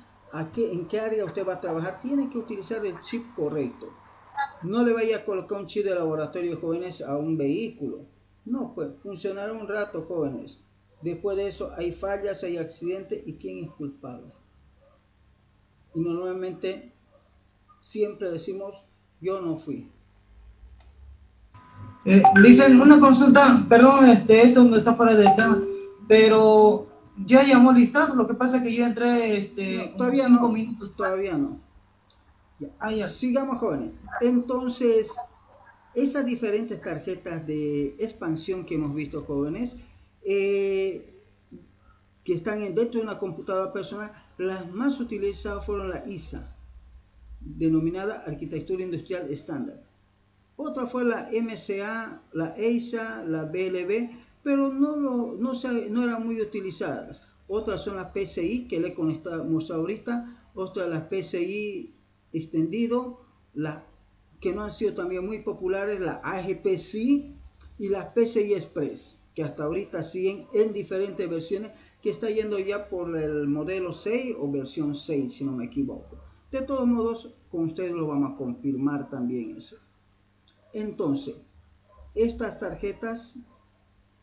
en qué área usted va a trabajar, tiene que utilizar el chip correcto. No le vaya a colocar un chip de laboratorio, jóvenes, a un vehículo. No, pues funcionará un rato, jóvenes. Después de eso hay fallas, hay accidentes, ¿y quién es culpable? Y normalmente siempre decimos, yo no fui. Dicen una consulta, perdón, esto no está fuera del tema, pero ya llamó listado. Lo que pasa es que yo entré no, todavía 5 no, minutos. Todavía no. Ya. Ya. Sigamos, jóvenes. Entonces, esas diferentes tarjetas de expansión que hemos visto, jóvenes, que están dentro de una computadora personal, las más utilizadas fueron la ISA, denominada Arquitectura Industrial Estándar. Otra fue la MCA, la EISA, la BLB, pero no eran muy utilizadas. Otras son las PCI, que le he mostrado ahorita, otras las PCI extendido, que no han sido también muy populares, la AGPC y las PCI Express, que hasta ahorita siguen en diferentes versiones, que está yendo ya por el modelo 6 o versión 6, si no me equivoco. De todos modos, con ustedes lo vamos a confirmar también eso. Entonces, estas tarjetas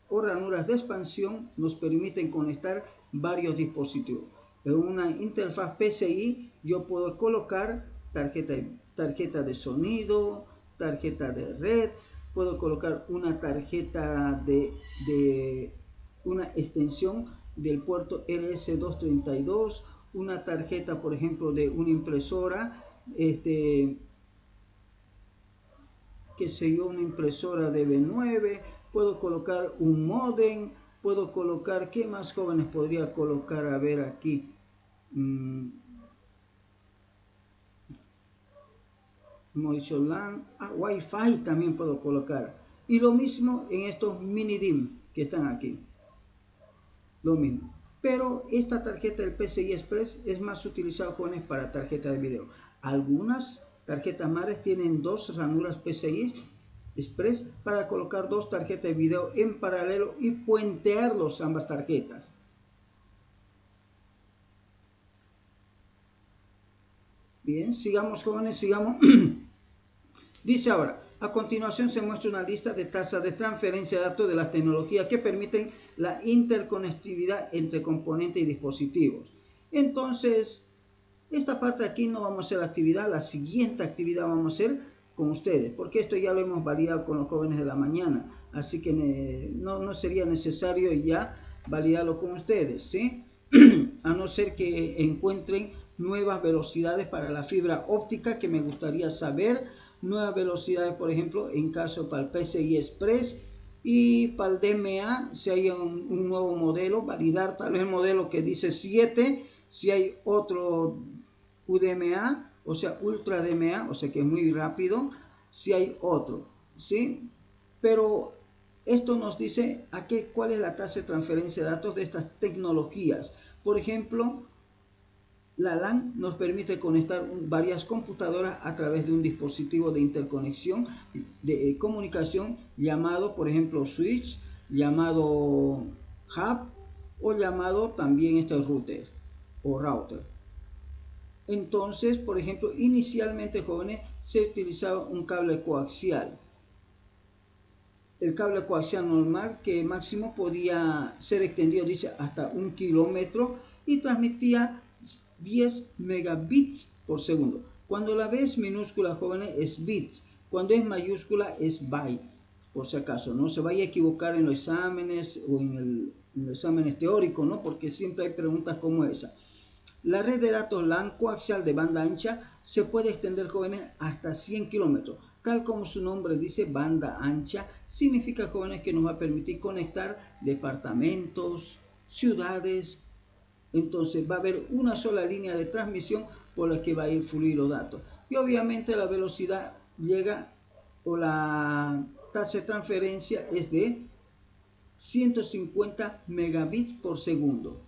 o ranuras de expansión nos permiten conectar varios dispositivos. En una interfaz PCI yo puedo colocar tarjeta de sonido, tarjeta de red, puedo colocar una tarjeta de una extensión del puerto RS232, una tarjeta, por ejemplo, de una impresora, qué sé yo, una impresora de B9, puedo colocar un modem, puedo colocar, ¿qué más, jóvenes, podría colocar? A ver aquí. Como he dicho, LAN, Wi-Fi también puedo colocar. Y lo mismo en estos mini DIMM que están aquí. Lo mismo. Pero esta tarjeta del PCI Express es más utilizada, jóvenes, para tarjeta de video. Algunas tarjetas madres tienen dos ranuras PCI Express para colocar dos tarjetas de video en paralelo y puentearlos ambas tarjetas. Bien, sigamos, jóvenes, sigamos. Dice ahora, a continuación se muestra una lista de tasas de transferencia de datos de las tecnologías que permiten la interconectividad entre componentes y dispositivos. Entonces, esta parte de aquí no vamos a hacer la actividad, la siguiente actividad vamos a hacer con ustedes, porque esto ya lo hemos validado con los jóvenes de la mañana, así que no sería necesario ya validarlo con ustedes, ¿sí? A no ser que encuentren nuevas velocidades para la fibra óptica, que me gustaría saber nuevas velocidades, por ejemplo, en caso para el PCI Express, y para el DMA, si hay un nuevo modelo, validar tal vez el modelo que dice 7, si hay otro UDMA, o sea, Ultra DMA, o sea que es muy rápido, si hay otro, ¿sí? Pero esto nos dice cuál es la tasa de transferencia de datos de estas tecnologías. Por ejemplo, la LAN nos permite conectar varias computadoras a través de un dispositivo de interconexión de comunicación llamado, por ejemplo, switch, llamado hub o llamado también router o router. Entonces, por ejemplo, inicialmente, jóvenes, se utilizaba un cable coaxial. El cable coaxial normal, que máximo podía ser extendido, dice, hasta 1 kilómetro y transmitía 10 megabits por segundo. Cuando la B es minúscula, jóvenes, es bits. Cuando es mayúscula es byte. Por si acaso, no se vaya a equivocar en los exámenes o en los exámenes teóricos, ¿no? Porque siempre hay preguntas como esa. La red de datos LAN coaxial de banda ancha se puede extender, jóvenes, hasta 100 kilómetros. Tal como su nombre dice, banda ancha, significa, jóvenes, que nos va a permitir conectar departamentos, ciudades. Entonces va a haber una sola línea de transmisión por la que va a ir fluir los datos. Y obviamente la velocidad llega, o la tasa de transferencia es de 150 megabits por segundo,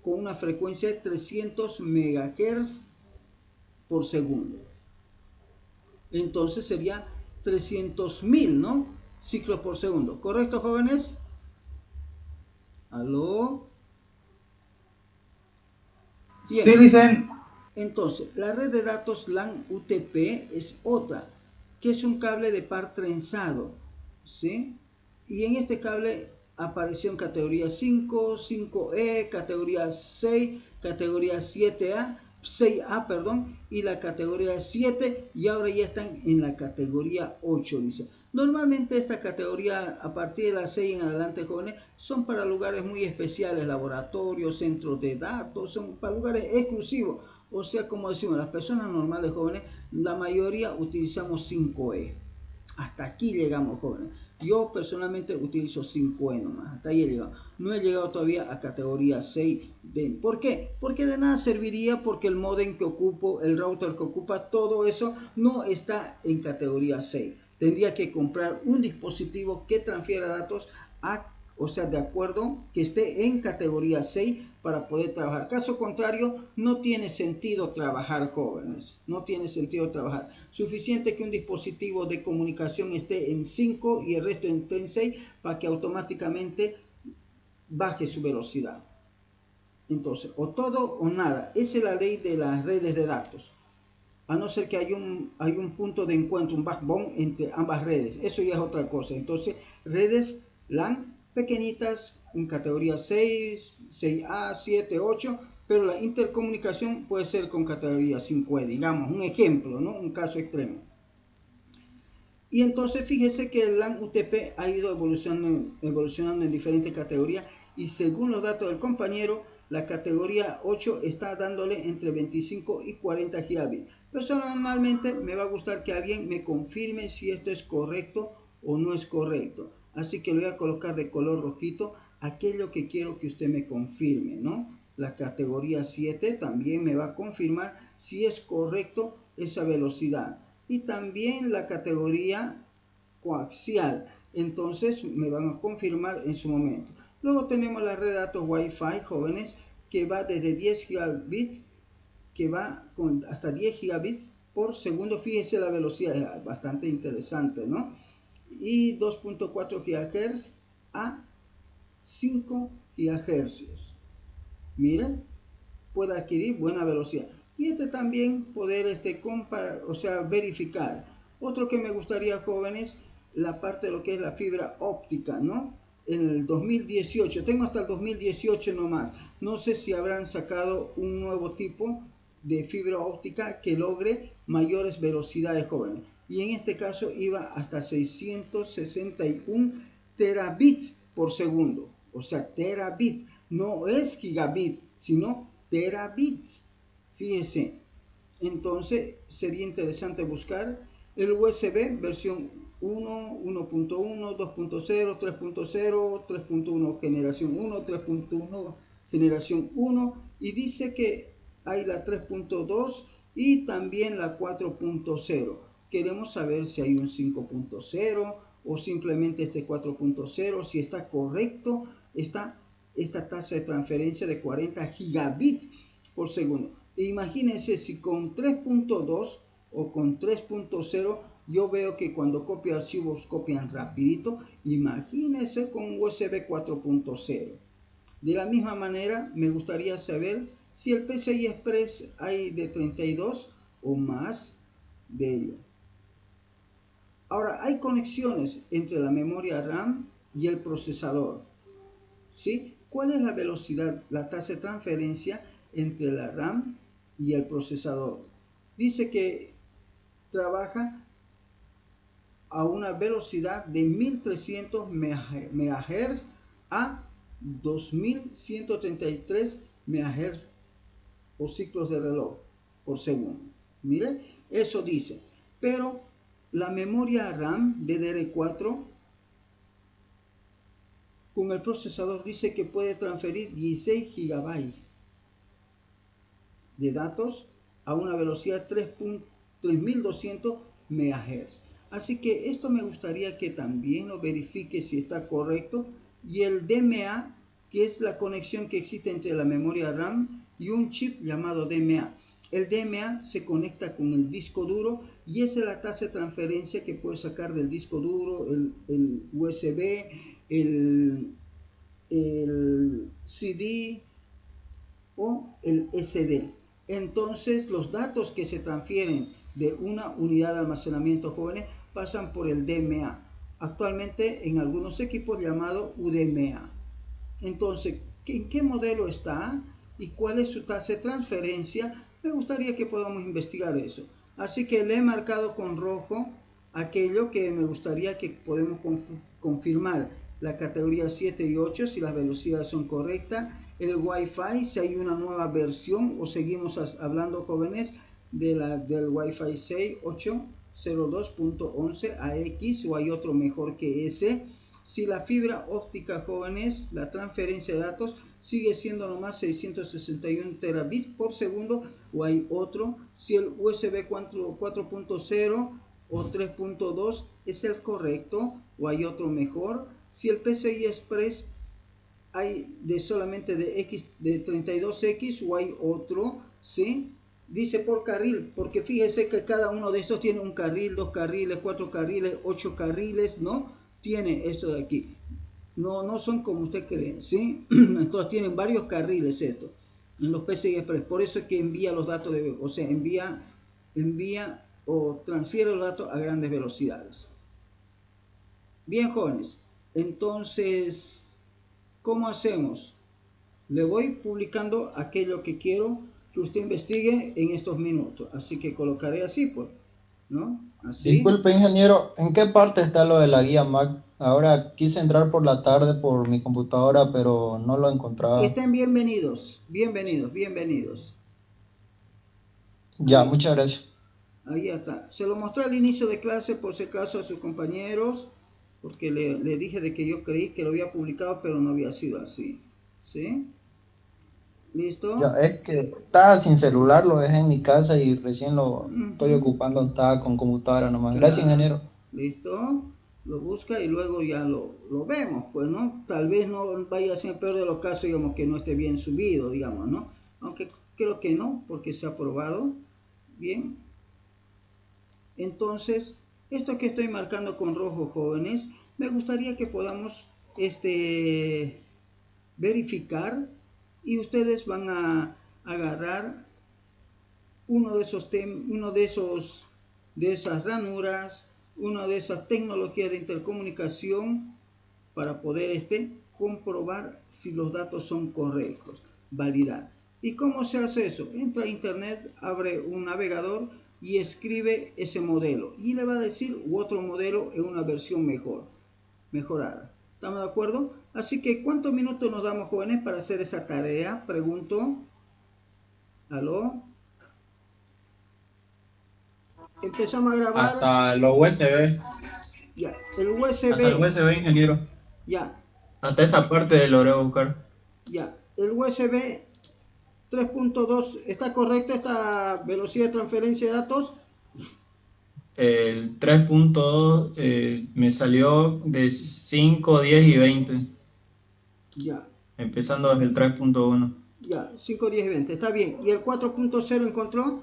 con una frecuencia de 300 MHz por segundo. Entonces sería 300.000, ¿no? Ciclos por segundo. ¿Correcto, jóvenes? ¿Aló? Bien. Sí, dicen. Entonces, la red de datos LAN UTP es otra, que es un cable de par trenzado, ¿sí? Y en este cable apareció en categoría 5, 5E, categoría 6, categoría 7A, 6A, perdón, y la categoría 7, y ahora ya están en la categoría 8, dice. Normalmente esta categoría, a partir de las 6 en adelante, jóvenes, son para lugares muy especiales, laboratorios, centros de datos, son para lugares exclusivos. O sea, como decimos, las personas normales, jóvenes, la mayoría utilizamos 5E. Hasta aquí llegamos, jóvenes. Yo personalmente utilizo 5E nomás, hasta ahí he llegado. No he llegado todavía a categoría 6. ¿Por qué? Porque de nada serviría, porque el modem que ocupo, el router que ocupa, todo eso no está en categoría 6. Tendría que comprar un dispositivo que transfiera datos de acuerdo, que esté en categoría 6 para poder trabajar. Caso contrario, no tiene sentido trabajar, jóvenes. No tiene sentido trabajar. Suficiente que un dispositivo de comunicación esté en 5 y el resto esté en 6 para que automáticamente baje su velocidad. Entonces, o todo o nada. Esa es la ley de las redes de datos. A no ser que hay un punto de encuentro, un backbone entre ambas redes. Eso ya es otra cosa. Entonces, redes LAN pequeñitas en categoría 6, 6A, 7, 8, pero la intercomunicación puede ser con categoría 5E, digamos, un ejemplo, ¿no? Un caso extremo. Y entonces fíjese que el LAN UTP ha ido evolucionando en diferentes categorías, y según los datos del compañero, la categoría 8 está dándole entre 25 y 40 gigabits. Personalmente me va a gustar que alguien me confirme si esto es correcto o no es correcto. Así que le voy a colocar de color rojito aquello que quiero que usted me confirme, ¿no? La categoría 7 también me va a confirmar si es correcto esa velocidad. y también la categoría coaxial. Entonces me van a confirmar en su momento. Luego tenemos la red de datos Wi-Fi, jóvenes, que va desde 10 gigabits, que va hasta 10 gigabits por segundo. Fíjese la velocidad, es bastante interesante, ¿no? Y 2.4 GHz a 5 GHz. Miren, puede adquirir buena velocidad. Y también poder comparar, o sea, verificar. Otro que me gustaría, jóvenes, la parte de lo que es la fibra óptica, ¿no? En el 2018, tengo hasta el 2018 nomás. No sé si habrán sacado un nuevo tipo de fibra óptica que logre mayores velocidades, jóvenes. Y en este caso iba hasta 661 terabits por segundo. O sea, terabits. No es gigabits, sino terabits. Fíjense. Entonces sería interesante buscar el USB versión 1, 1.1, 2.0, 3.0, 3.1 generación 1, 3.1 generación 1, y dice que hay la 3.2 y también la 4.0. Queremos saber si hay un 5.0 o simplemente este 4.0, si está correcto esta tasa de transferencia de 40 gigabits por segundo. Imagínense si con 3.2 o con 3.0 yo veo que cuando copio archivos copian rapidito. Imagínense con USB 4.0. De la misma manera me gustaría saber si el PCI Express hay de 32 o más de ello. Ahora hay conexiones entre la memoria RAM y el procesador, ¿sí? ¿Cuál es la velocidad, la tasa de transferencia entre la RAM y el procesador? Dice que trabaja a una velocidad de 1300 MHz a 2133 MHz o ciclos de reloj por segundo. Mire, eso dice. Pero la memoria RAM DDR4 con el procesador dice que puede transferir 16 GB de datos a una velocidad 3200 MHz. Así que esto me gustaría que también lo verifique si está correcto. Y el DMA, que es la conexión que existe entre la memoria RAM y un chip llamado DMA. El DMA se conecta con el disco duro y esa es la tasa de transferencia que puede sacar del disco duro, el USB, el CD o el SD. Entonces los datos que se transfieren de una unidad de almacenamiento, jóvenes, pasan por el DMA, actualmente en algunos equipos llamado UDMA. Entonces, ¿en qué modelo está y cuál es su tasa de transferencia? Me gustaría que podamos investigar eso. Así que le he marcado con rojo aquello que me gustaría que podamos confirmar. La categoría 7 y 8, si las velocidades son correctas. El Wi-Fi, si hay una nueva versión o seguimos hablando, jóvenes, del Wi-Fi 6, 802.11 AX o hay otro mejor que ese. Si la fibra óptica, jóvenes, la transferencia de datos sigue siendo nomás 661 terabits por segundo o hay otro. Si el USB 4.0 o 3.2 es el correcto o hay otro mejor. Si el PCI Express hay solamente de 32X o hay otro, ¿sí? Dice por carril, porque fíjese que cada uno de estos tiene un carril, 2 carriles, 4 carriles, 8 carriles, ¿no? Tiene esto de aquí. No son como usted cree, ¿sí? Entonces tienen varios carriles esto en los PCI Express. Por eso es que envía los datos, o sea, envía o transfiere los datos a grandes velocidades. Bien, jóvenes. Entonces, ¿cómo hacemos? Le voy publicando aquello que quiero que usted investigue en estos minutos. Así que colocaré así, pues, ¿no? Así. Disculpe, ingeniero, ¿en qué parte está lo de la guía Mac? Ahora quise entrar por la tarde por mi computadora, pero no lo encontraba. Estén bienvenidos, bienvenidos. Ya, muchas gracias. Ahí está. Se lo mostré al inicio de clase por si acaso a sus compañeros, porque le dije de que yo creí que lo había publicado, pero no había sido así. ¿Sí? ¿Listo? Ya, es que estaba sin celular, lo dejé en mi casa y recién lo estoy Ujú. ocupando, estaba con computadora nomás. Gracias, Claro. ingeniero. ¿Listo? Lo busca y luego ya lo vemos, pues, ¿no? Tal vez no vaya a ser el peor de los casos, digamos, que no esté bien subido, digamos, ¿no? Aunque creo que no, porque se ha probado. Bien. Entonces, esto que estoy marcando con rojo, jóvenes, me gustaría que podamos verificar y ustedes van a agarrar uno de esas ranuras, una de esas tecnologías de intercomunicación para poder comprobar si los datos son correctos, validar. ¿Y cómo se hace eso? Entra a internet, abre un navegador y escribe ese modelo y le va a decir otro modelo en una versión mejorada. ¿Estamos de acuerdo? Así que ¿cuántos minutos nos damos, jóvenes, para hacer esa tarea? Pregunto. ¿Aló? Empezamos a grabar. Hasta los USB, Ya, el hasta el USB. USB, ingeniero. Ya, Hasta esa parte logré buscar. ya. El USB 3.2, ¿está correcto esta velocidad de transferencia de datos? El 3.2 me salió de 5, 10 y 20, Ya, empezando desde el 3.1. ya, 5, 10, 20, está bien. ¿Y el 4.0 encontró?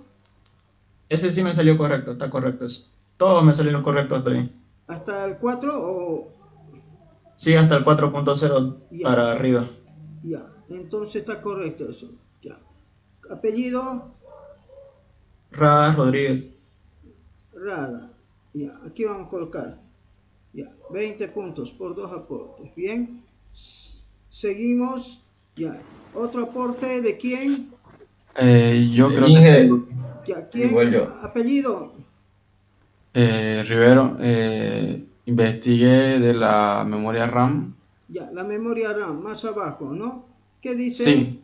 Ese sí me salió correcto, está correcto eso. Todos me salieron correctos hasta ahí. ¿Hasta el 4 o...? Sí, hasta el 4.0 Ya, para arriba. ya, entonces está correcto eso. Ya. Apellido, Ras Rodríguez. Rada. Ya, aquí vamos a colocar. Ya, 20 puntos por 2 aportes. Bien. Seguimos. Ya. ¿Otro aporte de quién? Yo creo que Inge, tengo Ya, ¿quién? igual yo. Apellido. Rivero. Investigué de la memoria RAM. Ya, la memoria RAM, más abajo, ¿no? ¿Qué dice? Sí,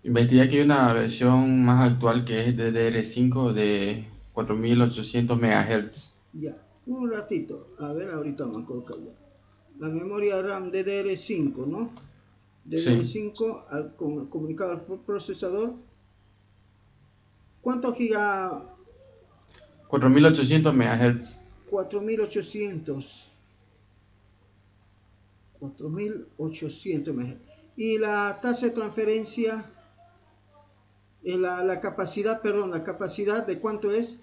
investigué que hay una versión más actual que es DDR5 de 4800 MHz. Ya, un ratito. A ver, ahorita vamos a colocar ya. La memoria RAM DDR5, ¿no? Sí, DDR5 comunicado al procesador. ¿Cuántos giga? 4800 MHz. 4800. 4800 MHz. Y la tasa de transferencia, la capacidad, perdón, la capacidad de cuánto es,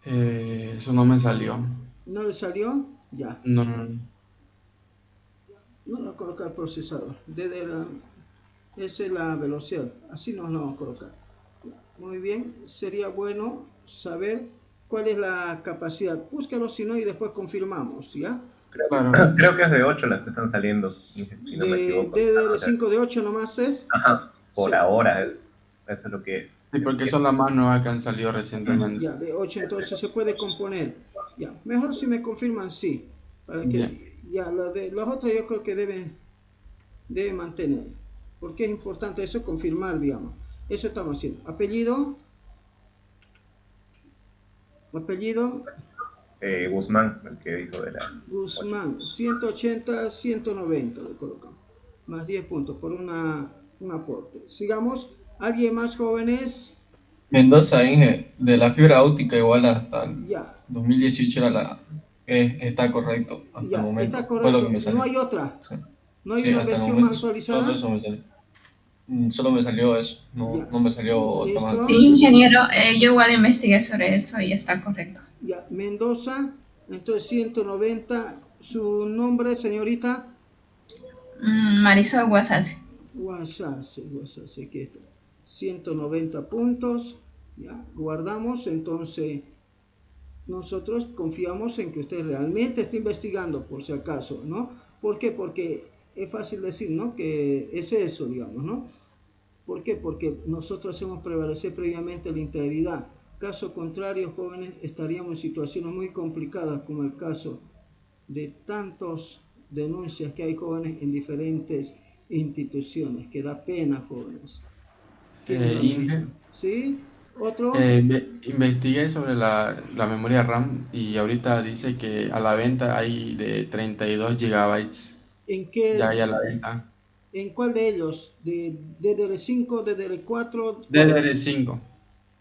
Eso no me salió. ¿no le salió? Ya, No, no, no. no lo coloca el procesador. Esa es la velocidad, así nos lo vamos a colocar. Muy bien, sería bueno saber cuál es la capacidad. Búscalo si no y después confirmamos, ¿ya? Claro. Creo que es de 8 las que están saliendo, si no me De equivoco. DDR5 de 8 nomás es. Ajá, por Sí. ahora, eso es lo que... Sí, porque son las más nuevas que han salido recientemente. Ya, de 8 entonces se puede componer. Ya, mejor si me confirman sí. Para que Ya. ya los otros yo creo que deben mantener. Porque es importante eso confirmar, digamos. Eso estamos haciendo. Apellido. Apellido. Guzmán, el que dijo de la... Guzmán. 180, 190 le colocamos. Más 10 puntos por un aporte. Sigamos. ¿Alguien más, jóvenes? Mendoza, Inge, de la fibra óptica igual hasta el Ya. 2018 está correcto hasta el Ya, momento. está Fue lo que correcto. me salió. No hay otra. Sí. No hay Sí, una hasta el versión más momento actualizada. todo eso me salió. Solo me salió eso, Ya. no me salió otra más. ¿Listo? Sí, ingeniero, yo igual investigué sobre eso y está correcto. Ya, Mendoza, entonces 190. Su nombre, señorita. Marisol Guasase. Guasase, aquí está. 190 puntos. Ya, guardamos. Entonces, nosotros confiamos en que usted realmente esté investigando, por si acaso, ¿no? ¿Por qué? Porque es fácil decir, ¿no? Que es eso, digamos, ¿no? ¿Por qué? Porque nosotros hacemos prevalecer previamente la integridad. Caso contrario, jóvenes, estaríamos en situaciones muy complicadas, como el caso de tantas denuncias que hay, jóvenes, en diferentes instituciones, que da pena, jóvenes. Inge, ¿Sí? ¿Otro? investigué sobre la memoria RAM y ahorita dice que a la venta hay de 32 gigabytes. ¿En qué, Ya la está. en cuál de ellos? ¿De DDR5, DDR4? ¿Cuál? DDR5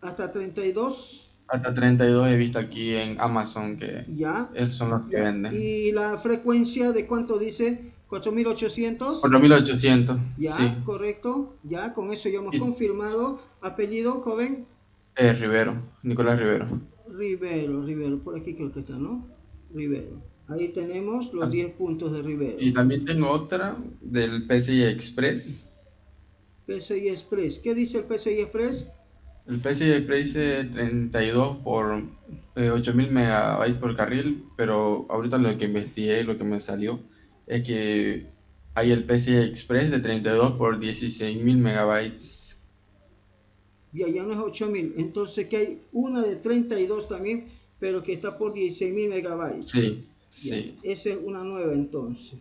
¿Hasta 32? hasta 32 he visto aquí en Amazon que Ya, esos son los que ya. venden. ¿Y la frecuencia de cuánto dice? ¿4800? 4800, sí. Ya, correcto. Ya, con eso ya hemos Y confirmado. Apellido, joven. Rivero, Nicolás Rivero. Rivero, por aquí creo que está, ¿no? Rivero. Ahí tenemos los Ah, 10 puntos de y Rivero. también tengo otra del PCI Express. PCI Express. ¿Qué dice el PCI Express? El PCI Express dice 32 por 8000 megabytes por carril, pero ahorita lo que investigué, lo que me salió, es que hay el PCI Express de 32 por 16000 megabytes. Ya no es 8000. Entonces que hay una de 32 también, pero que está por 16000 megabytes. Sí, Ya, sí. esa es una nueva entonces.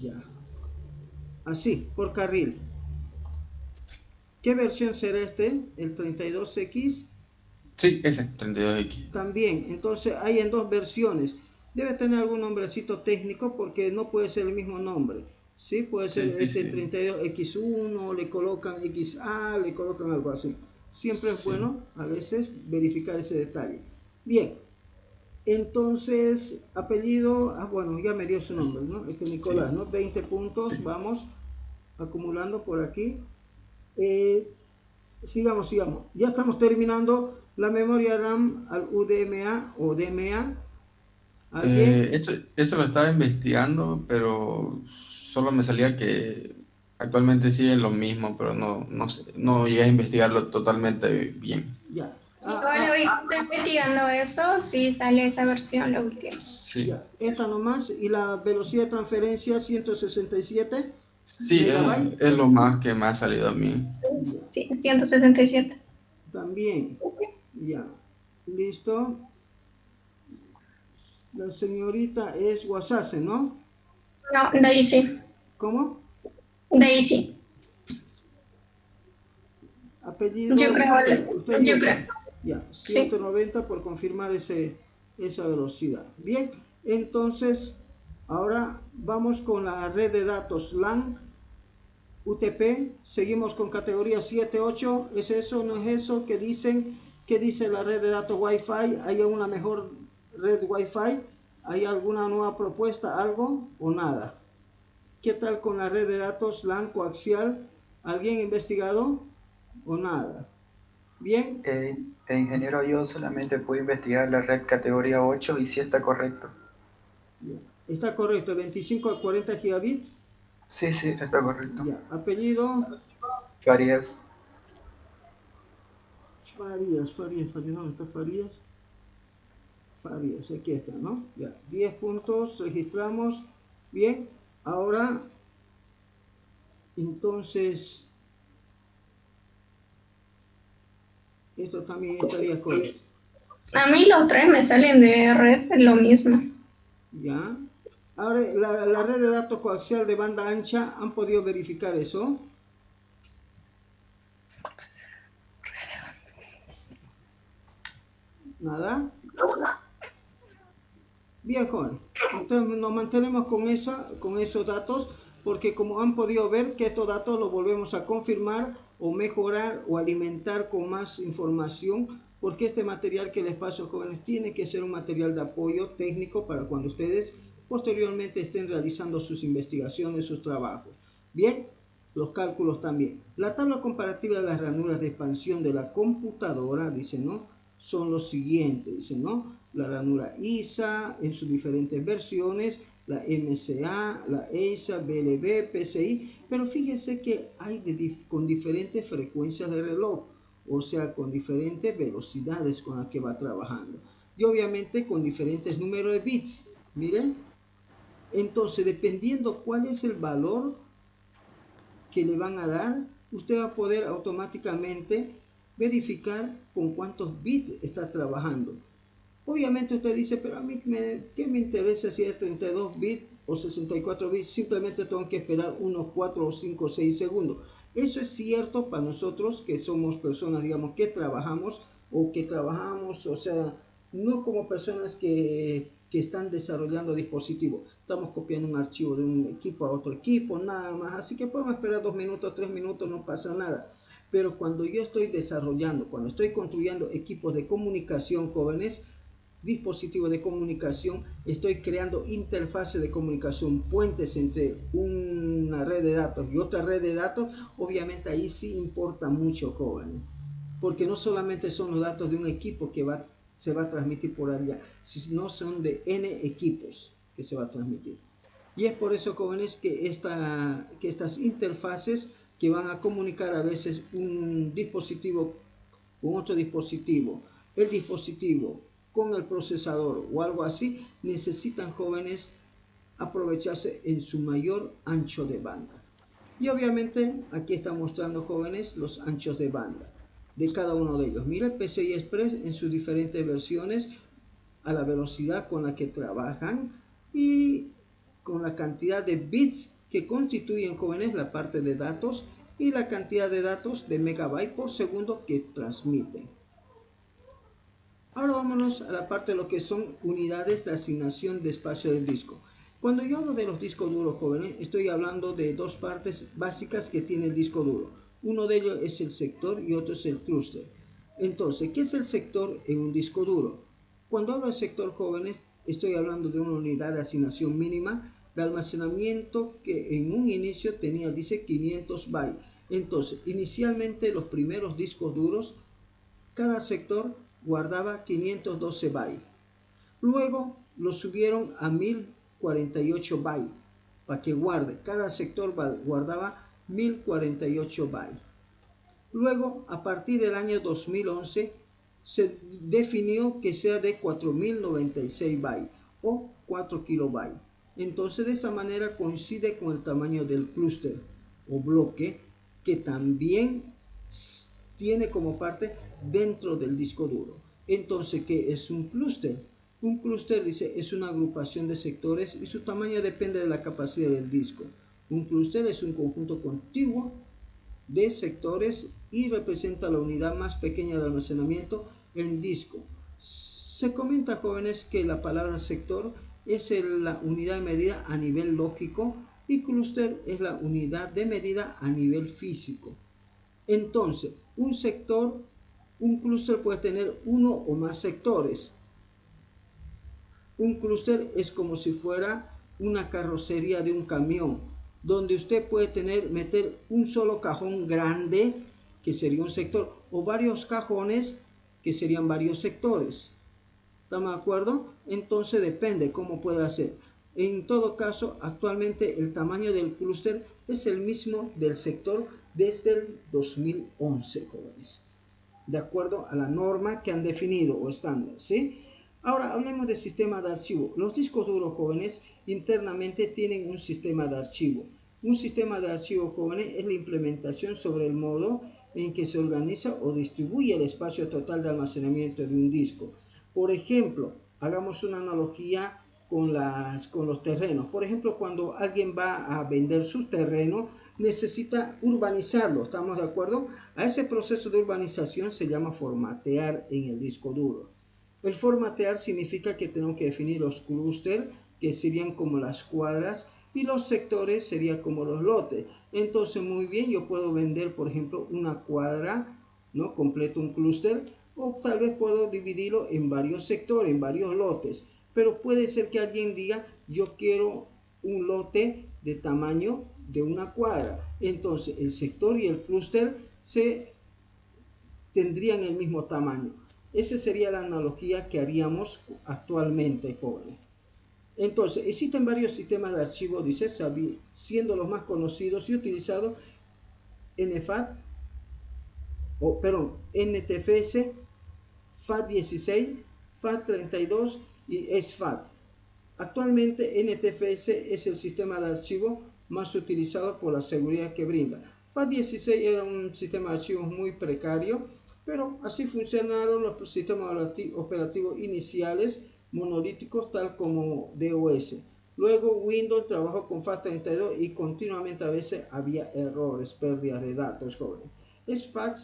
Ya. Así, por carril. ¿Qué versión será este? ¿El 32X? Sí, ese, 32X. También, entonces hay en dos versiones. Debe tener algún nombrecito técnico porque no puede ser el mismo nombre. Sí, puede ser Sí, sí, este sí. 32X1, le colocan XA, le colocan algo así. Siempre es Sí. bueno a veces verificar ese detalle. Bien, entonces apellido, bueno, ya me dio su nombre, ¿no? Nicolás, Sí, ¿no? 20 puntos, sí. vamos acumulando por aquí. Sigamos. Ya estamos terminando la memoria RAM al UDMA o DMA. ¿Alguien? Eso lo estaba investigando, pero solo me salía que actualmente siguen lo mismo, pero no sé, no llegué a investigarlo totalmente bien. Ya. Igual ahorita estoy investigando eso, sí sale esa versión, la última. Sí, Ya. Esta nomás. Y la velocidad de transferencia 167 sí, megabytes. es lo más que me ha salido a mí. Ya. Sí, 167. También. Ya. Listo. La señorita es Wasase, ¿no? No, Daisy. ¿Cómo? Daisy. Apellido. Yo creo, Usted yo dio creo. ya, Sí. 190 por confirmar esa velocidad. Bien, entonces ahora vamos con la red de datos LAN UTP. Seguimos con categoría 7, 8. ¿Es eso? ¿No es eso? ¿Qué dicen? ¿Qué dice la red de datos Wi-Fi? ¿Hay una mejor red Wi-Fi? ¿Hay alguna nueva propuesta? ¿Algo o nada? ¿Qué tal con la red de datos LAN coaxial? ¿Alguien ha investigado o nada? Bien, Ingeniero, yo solamente pude investigar la red categoría 8 y sí está correcto. ya. Está correcto, 25 a 40 gigabits. Sí, está correcto. Ya, apellido Farías. Farías, ¿dónde está Farías? Farías, aquí está, ¿no? Ya, 10 puntos, registramos. Bien, ahora, entonces, esto también estaría correcto. A mí los tres me salen de red, es lo mismo. Ya. Ahora, la red de datos coaxial de banda ancha, ¿han podido verificar eso? ¿Nada? Bien, joven. Entonces nos mantenemos con esos datos, porque como han podido ver que estos datos los volvemos a confirmar o mejorar o alimentar con más información, porque este material que les paso, jóvenes, tiene que ser un material de apoyo técnico para cuando ustedes posteriormente estén realizando sus investigaciones, sus trabajos. Bien, los cálculos también. La tabla comparativa de las ranuras de expansión de la computadora, dice, ¿no? Son los siguientes, dice, ¿no? La ranura ISA en sus diferentes versiones, la MCA, la EISA, BLB, PCI, pero fíjese que hay con diferentes frecuencias de reloj, o sea, con diferentes velocidades con las que va trabajando, y obviamente con diferentes números de bits. Miren, entonces dependiendo cuál es el valor que le van a dar, usted va a poder automáticamente verificar con cuántos bits está trabajando. Obviamente usted dice, pero a mí, ¿qué me interesa si es 32 bits o 64 bits? Simplemente tengo que esperar unos 4 o 5 o 6 segundos. Eso es cierto para nosotros que somos personas, digamos, que trabajamos, o sea, no como personas que que están desarrollando dispositivos. Estamos copiando un archivo de un equipo a otro equipo, nada más. Así que podemos esperar 2 minutos, 3 minutos, no pasa nada. Pero cuando yo estoy desarrollando, cuando estoy construyendo equipos de comunicación, jóvenes, dispositivos de comunicación, estoy creando interfaces de comunicación, puentes entre una red de datos y otra red de datos, obviamente ahí sí importa mucho, jóvenes, porque no solamente son los datos de un equipo que se va a transmitir por allá, sino son de N equipos que se va a transmitir. Y es por eso, jóvenes, que estas interfaces que van a comunicar a veces un dispositivo con otro dispositivo, el dispositivo con el procesador o algo así, necesitan, jóvenes, aprovecharse en su mayor ancho de banda. Y obviamente aquí está mostrando, jóvenes, los anchos de banda de cada uno de ellos. Mira el PCI Express en sus diferentes versiones, a la velocidad con la que trabajan y con la cantidad de bits que constituyen, jóvenes, la parte de datos y la cantidad de datos de megabytes por segundo que transmiten. Ahora vámonos a la parte de lo que son unidades de asignación de espacio del disco. Cuando yo hablo de los discos duros, jóvenes, estoy hablando de dos partes básicas que tiene el disco duro. Uno de ellos es el sector y otro es el clúster. Entonces, ¿qué es el sector en un disco duro? Cuando hablo de sector, jóvenes, estoy hablando de una unidad de asignación mínima de almacenamiento que en un inicio tenía, dice, 500 bytes. Entonces, inicialmente los primeros discos duros, cada sector guardaba 512 bytes. Luego lo subieron a 1048 bytes para que guarde. Cada sector guardaba 1048 bytes. Luego, a partir del año 2011, se definió que sea de 4096 bytes o 4 kilobytes. Entonces, de esta manera coincide con el tamaño del clúster o bloque, que también tiene como parte dentro del disco duro. Entonces, ¿qué es un clúster? Un clúster, dice, es una agrupación de sectores y su tamaño depende de la capacidad del disco. Un clúster es un conjunto contiguo de sectores y representa la unidad más pequeña de almacenamiento en disco. Se comenta, jóvenes, que la palabra sector es la unidad de medida a nivel lógico y clúster es la unidad de medida a nivel físico. Entonces, un clúster puede tener uno o más sectores. Un clúster es como si fuera una carrocería de un camión, donde usted puede meter un solo cajón grande, que sería un sector, o varios cajones, que serían varios sectores. ¿Estamos de acuerdo? Entonces depende cómo puede hacer. En todo caso, actualmente el tamaño del clúster es el mismo del sector desde el 2011, jóvenes, de acuerdo a la norma que han definido o estándar, ¿sí? Ahora hablemos del sistema de archivo. Los discos duros, jóvenes, internamente tienen un sistema de archivo. Un sistema de archivo, jóvenes, es la implementación sobre el modo en que se organiza o distribuye el espacio total de almacenamiento de un disco. Por ejemplo, hagamos una analogía con los terrenos. Por ejemplo, cuando alguien va a vender sus terrenos, necesita urbanizarlo, ¿estamos de acuerdo? A ese proceso de urbanización se llama formatear en el disco duro. El formatear significa que tenemos que definir los clústeres, que serían como las cuadras, y los sectores serían como los lotes. Entonces, muy bien, yo puedo vender, por ejemplo, una cuadra, ¿no? Completo un clúster, o tal vez puedo dividirlo en varios sectores, en varios lotes. Pero puede ser que alguien diga, yo quiero un lote de tamaño de una cuadra. Entonces, el sector y el clúster tendrían el mismo tamaño. Esa sería la analogía que haríamos actualmente, jóvenes. Entonces, existen varios sistemas de archivo, dice, siendo los más conocidos y utilizados NTFS, FAT16, FAT32 y SFAT. Actualmente NTFS es el sistema de archivo más utilizado por la seguridad que brinda. FAT16 era un sistema de archivos muy precario, pero así funcionaron los sistemas operativos iniciales monolíticos tal como DOS. Luego Windows trabajó con FAT32 y continuamente a veces había errores, pérdidas de datos, jóvenes. SFAT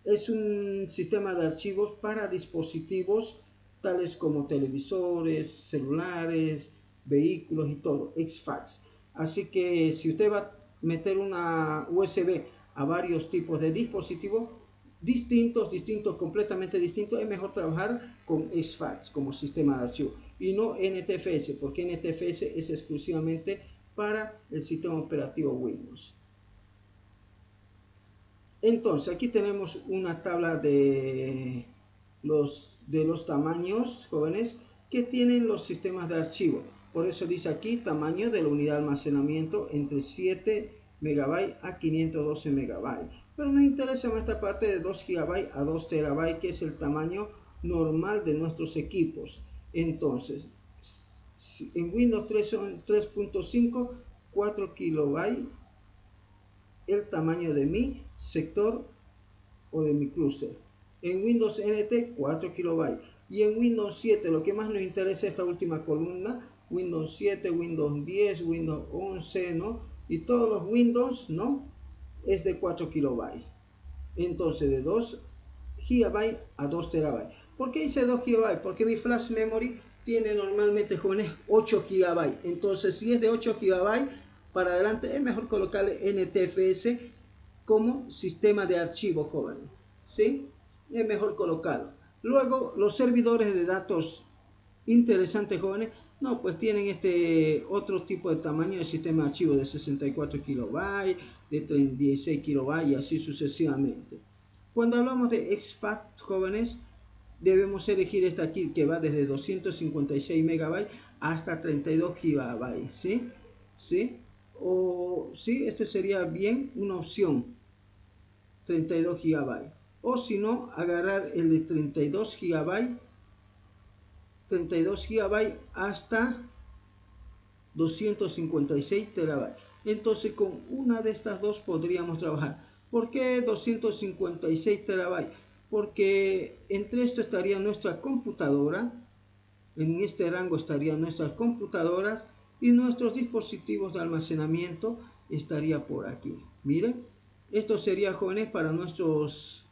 es un sistema de archivos para dispositivos tales como televisores, celulares, vehículos y todo, exFAX. Así que si usted va a meter una USB a varios tipos de dispositivos distintos, completamente distintos, es mejor trabajar con exFAX como sistema de archivo y no NTFS, porque NTFS es exclusivamente para el sistema operativo Windows. Entonces aquí tenemos una tabla de los tamaños, jóvenes, que tienen los sistemas de archivo. Por eso dice aquí tamaño de la unidad de almacenamiento entre 7 MB a 512 MB. Pero nos interesa más esta parte de 2 GB a 2 TB, que es el tamaño normal de nuestros equipos. Entonces, en Windows 3.5, 4 KB el tamaño de mi sector o de mi clúster. En Windows NT 4 KB. Y en Windows 7, lo que más nos interesa esta última columna, Windows 7, Windows 10, Windows 11, ¿no? Y todos los Windows, ¿no? Es de 4 KB. Entonces de 2 GB a 2 TB. ¿Por qué dice 2 GB? Porque mi flash memory tiene normalmente, jóvenes, 8 GB. Entonces si es de 8 GB para adelante, es mejor colocarle NTFS como sistema de archivo, jóvenes. ¿Sí? Es mejor colocarlo. Luego, los servidores de datos interesantes, jóvenes, no, pues tienen este otro tipo de tamaño de sistema de archivo de 64 KB, de 36 KB y así sucesivamente. Cuando hablamos de exFAT, jóvenes, debemos elegir esta aquí que va desde 256 MB hasta 32 GB, ¿sí? ¿Sí? O sí, esto sería bien una opción, 32 GB. O si no, agarrar el de 32 GB hasta 256 TB. Entonces con una de estas dos podríamos trabajar. ¿Por qué 256 TB? Porque entre esto estaría nuestra computadora, en este rango estarían nuestras computadoras y nuestros dispositivos de almacenamiento estaría por aquí. Miren, esto sería, jóvenes, para nuestras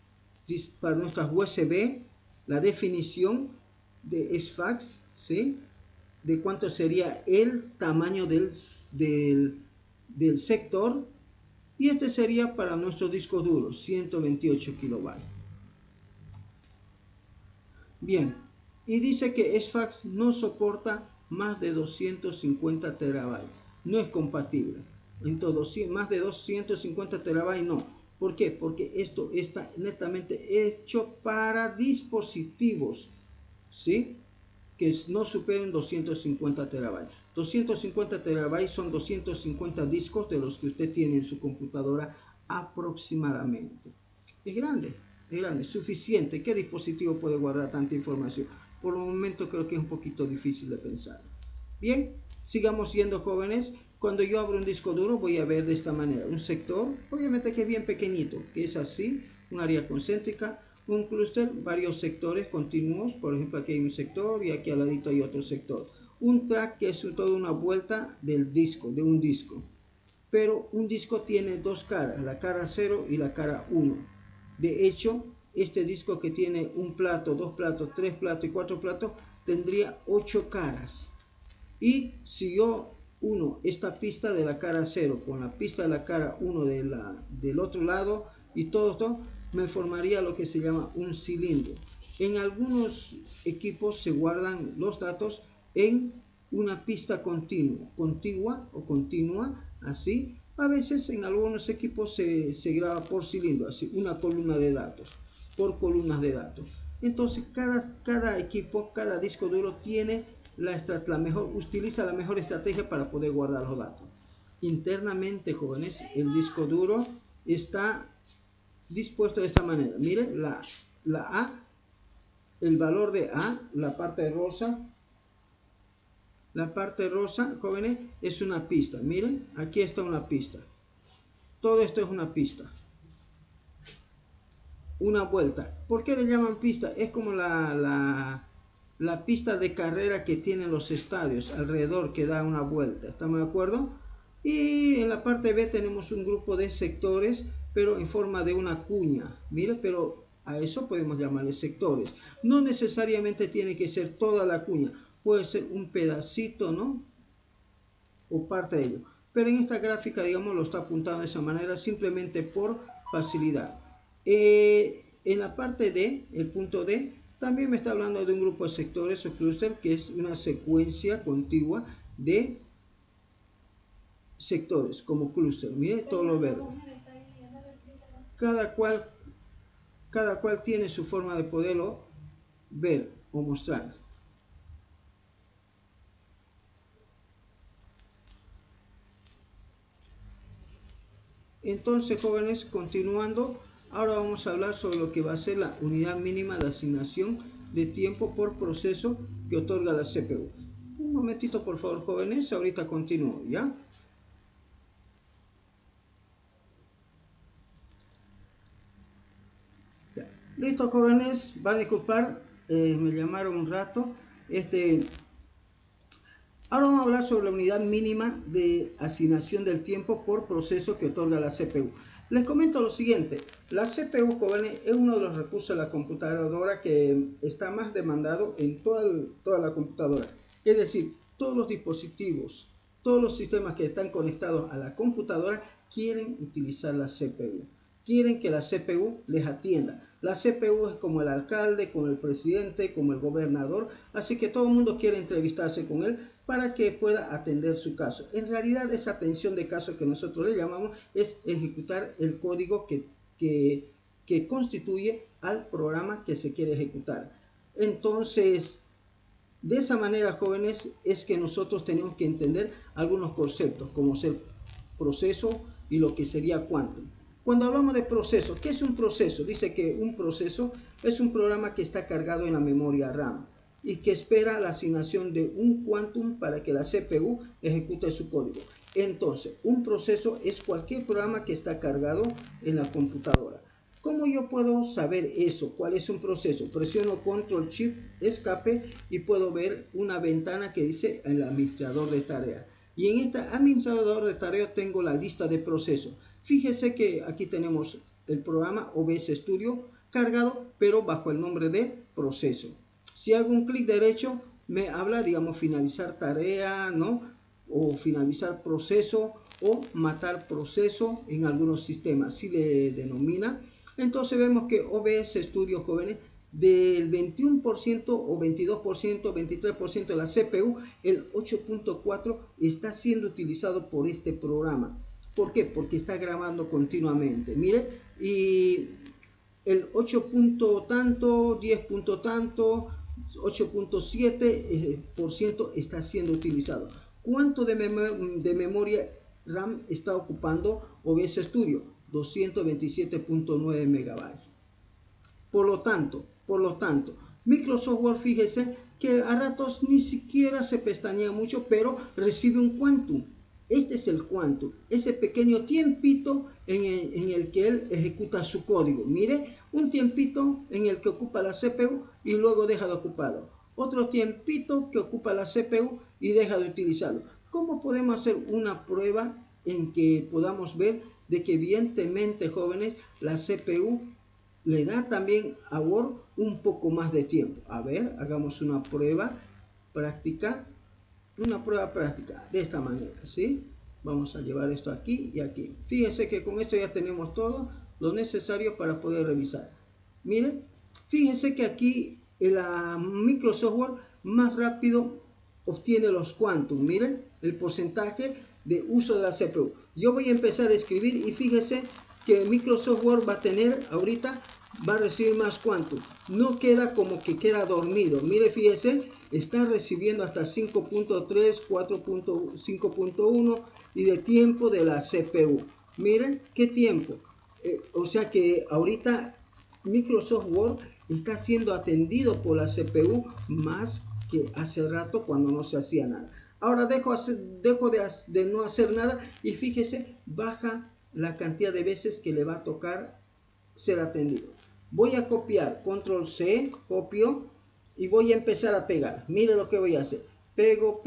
USB, la definición de exFAX, ¿sí? De cuánto sería el tamaño del sector, y este sería para nuestro disco duro, 128 KB. Bien, y dice que exFAX no soporta más de 250 TB, no es compatible. Entonces, más de 250 TB no. ¿Por qué? Porque esto está netamente hecho para dispositivos, ¿sí? Que no superen 250 TB. 250 TB son 250 discos de los que usted tiene en su computadora aproximadamente. Es grande, suficiente. ¿Qué dispositivo puede guardar tanta información? Por el momento creo que es un poquito difícil de pensar. Bien, sigamos yendo, jóvenes. Cuando yo abro un disco duro voy a ver de esta manera un sector, obviamente que es bien pequeñito, que es así, un área concéntrica, un clúster, varios sectores continuos. Por ejemplo, aquí hay un sector y aquí al ladito hay otro sector. Un track, que es toda una vuelta del disco, de un disco. Pero un disco tiene dos caras, la cara 0 y la cara 1. De hecho, este disco que tiene un plato, dos platos, tres platos y cuatro platos, tendría 8 caras. Y si yo uno esta pista de la cara 0 con la pista de la cara 1 del otro lado y todo esto, me formaría lo que se llama un cilindro. En algunos equipos se guardan los datos en una pista contigua o continua, así. A veces en algunos equipos se graba por cilindro, así, una columna de datos, por columnas de datos. Entonces cada equipo, cada disco duro tiene utiliza la mejor estrategia para poder guardar los datos. Internamente, jóvenes, el disco duro está dispuesto de esta manera. Miren, la A, el valor de A, la parte rosa, jóvenes, es una pista. Miren, aquí está una pista. Todo esto es una pista. Una vuelta. ¿Por qué le llaman pista? Es como la pista de carrera que tienen los estadios alrededor, que da una vuelta. ¿Estamos de acuerdo? Y en la parte B tenemos un grupo de sectores, pero en forma de una cuña. Mire, pero A eso podemos llamarle sectores. No necesariamente tiene que ser toda la cuña, puede ser un pedacito, ¿no? O parte de ello. Pero en esta gráfica, digamos, lo está apuntando de esa manera simplemente por facilidad. En la parte D, el punto D, también me está hablando de un grupo de sectores o clúster, que es una secuencia contigua de sectores como clúster. Mire todo lo verde. Cada cual tiene su forma de poderlo ver o mostrar. Entonces, jóvenes, continuando, ahora vamos a hablar sobre lo que va a ser la unidad mínima de asignación de tiempo por proceso que otorga la CPU. Un momentito, por favor, jóvenes, ahorita continúo, ¿ya? Listo, jóvenes, va a disculpar, me llamaron un rato. Ahora vamos a hablar sobre la unidad mínima de asignación del tiempo por proceso que otorga la CPU. Les comento lo siguiente, la CPU, jóvenes, es uno de los recursos de la computadora que está más demandado en toda la computadora. Es decir, todos los dispositivos, todos los sistemas que están conectados a la computadora quieren utilizar la CPU. Quieren que la CPU les atienda. La CPU es como el alcalde, como el presidente, como el gobernador, así que todo el mundo quiere entrevistarse con él para que pueda atender su caso. En realidad, esa atención de caso que nosotros le llamamos es ejecutar el código que constituye al programa que se quiere ejecutar. Entonces, de esa manera, jóvenes, es que nosotros tenemos que entender algunos conceptos, como ser proceso y lo que sería quantum. Cuando hablamos de proceso, ¿qué es un proceso? Dice que un proceso es un programa que está cargado en la memoria RAM y que espera la asignación de un quantum para que la CPU ejecute su código. Entonces, un proceso es cualquier programa que está cargado en la computadora. ¿Cómo yo puedo saber eso? ¿Cuál es un proceso? Presiono Control Shift Escape y puedo ver una ventana que dice el administrador de tareas. Y en este administrador de tareas tengo la lista de procesos. Fíjese que aquí tenemos el programa OBS Studio cargado, pero bajo el nombre de proceso. Si hago un clic derecho, me habla, digamos, finalizar tarea, ¿no? O finalizar proceso o matar proceso en algunos sistemas, así le denomina. Entonces vemos que OBS Studio, jóvenes, del 21% o 22%, 23% de la CPU, el 8.4 está siendo utilizado por este programa. ¿Por qué? Porque está grabando continuamente. Mire, y el 8 punto tanto, 10 punto tanto, 8.7% está siendo utilizado. ¿Cuánto de memoria RAM está ocupando OBS Studio? 227.9 megabytes. Por lo tanto, Microsoft Word, fíjese que a ratos ni siquiera se pestañea mucho, pero recibe un quantum. Este es el quantum, ese pequeño tiempito en el que él ejecuta su código. Mire, un tiempito en el que ocupa la CPU y luego deja de ocuparlo. Otro tiempito que ocupa la CPU y deja de utilizarlo. ¿Cómo podemos hacer una prueba en que podamos ver de que evidentemente, jóvenes, la CPU le da también a Word un poco más de tiempo? A ver, hagamos una prueba práctica. De esta manera, ¿sí? Vamos a llevar esto aquí y aquí. Fíjese que con esto ya tenemos todo lo necesario para poder revisar. Mire, fíjese que aquí la Microsoft Word más rápido obtiene los quantum. Miren el porcentaje de uso de la CPU. Yo voy a empezar a escribir y fíjese que Microsoft Word va a tener ahorita, va a recibir más quantum. No queda como que queda dormido. Mire, fíjese, está recibiendo hasta 5.3, 5.1 y de tiempo de la CPU. Miren qué tiempo. O sea que ahorita Microsoft Word está siendo atendido por la CPU más que hace rato cuando no se hacía nada. Ahora dejo de no hacer nada y fíjese, baja la cantidad de veces que le va a tocar ser atendido. Voy a copiar, control C, copio y voy a empezar a pegar. Mire lo que voy a hacer. Pego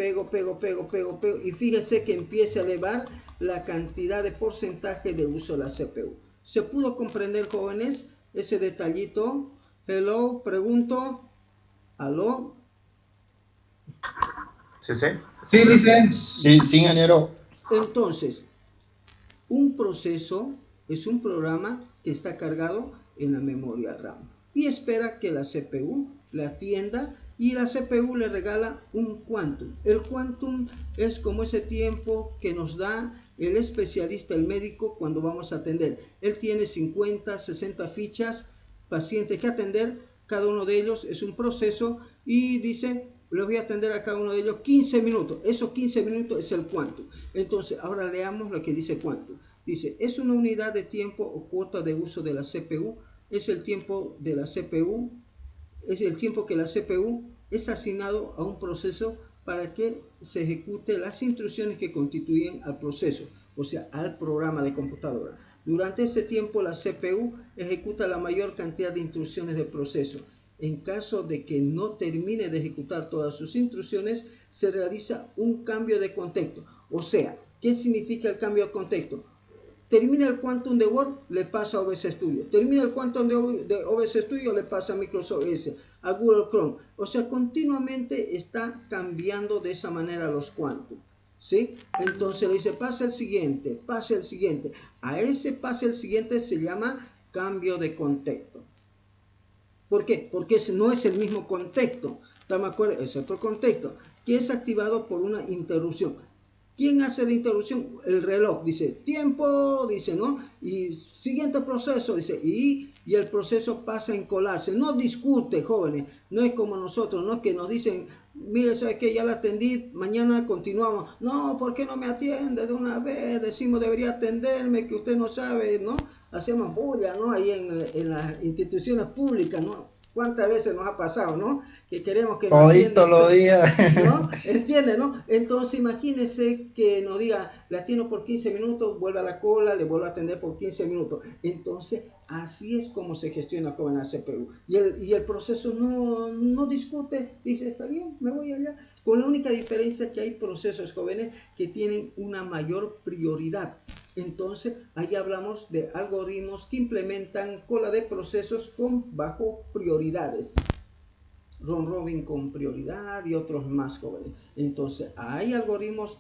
y fíjese que empieza a elevar la cantidad de porcentaje de uso de la CPU. ¿Se pudo comprender, jóvenes? ese detallito. Hello, pregunto. ¿Aló? Sí, sí. Sí, dice. Sí, ingeniero. Entonces, un proceso es un programa que está cargado en la memoria RAM y espera que la CPU le atienda, y la CPU le regala un quantum. El quantum es como ese tiempo que nos da el especialista, el médico, cuando vamos a atender. Él tiene 50, 60 fichas, pacientes que atender, cada uno de ellos es un proceso y dice, les voy a atender a cada uno de ellos 15 minutos. Esos 15 minutos es el quantum. Entonces, ahora leamos lo que dice quantum. Dice, es una unidad de tiempo o cuota de uso de la CPU. Es el tiempo de la CPU, es el tiempo que la CPU es asignado a un proceso para que se ejecute las instrucciones que constituyen al proceso, o sea, al programa de computadora. Durante este tiempo, la CPU ejecuta la mayor cantidad de instrucciones del proceso. En caso de que no termine de ejecutar todas sus instrucciones, se realiza un cambio de contexto. O sea, ¿qué significa el cambio de contexto? Termina el quantum de Word, le pasa a OBS Studio. Termina el quantum de OBS Studio, le pasa a Microsoft Edge, a Google Chrome. O sea, continuamente está cambiando de esa manera los quantum. ¿Sí? Entonces le dice, pasa el siguiente, pasa el siguiente. A ese pasa el siguiente se llama cambio de contexto. ¿Por qué? Porque no es el mismo contexto. ¿Estamos de acuerdo? Es otro contexto que es activado por una interrupción. ¿Quién hace la interrupción? El reloj. Dice, tiempo, dice, ¿no? Y siguiente proceso, dice, y el proceso pasa a encolarse. No discute, jóvenes. No es como nosotros, ¿no? Que nos dicen, mire, ¿sabe qué? Ya la atendí, mañana continuamos. No, ¿por qué no me atiende de una vez? Decimos, debería atenderme, que usted no sabe, ¿no? Hacemos bulla, ¿no? Ahí en las instituciones públicas, ¿no? ¿Cuántas veces nos ha pasado, no? Que queremos que nos Todito los días. ¿no? ¿Entiende, no? Entonces imagínense que nos diga, le atiendo por 15 minutos, vuelve a la cola, le vuelvo a atender por 15 minutos. Entonces, así es como se gestiona, joven, la CPU. Y el proceso no discute, dice, está bien, me voy allá. Con la única diferencia que hay procesos, jóvenes, que tienen una mayor prioridad. Entonces, ahí hablamos de algoritmos que implementan cola de procesos con bajo prioridades. Round robin con prioridad y otros más, jóvenes. Entonces, hay algoritmos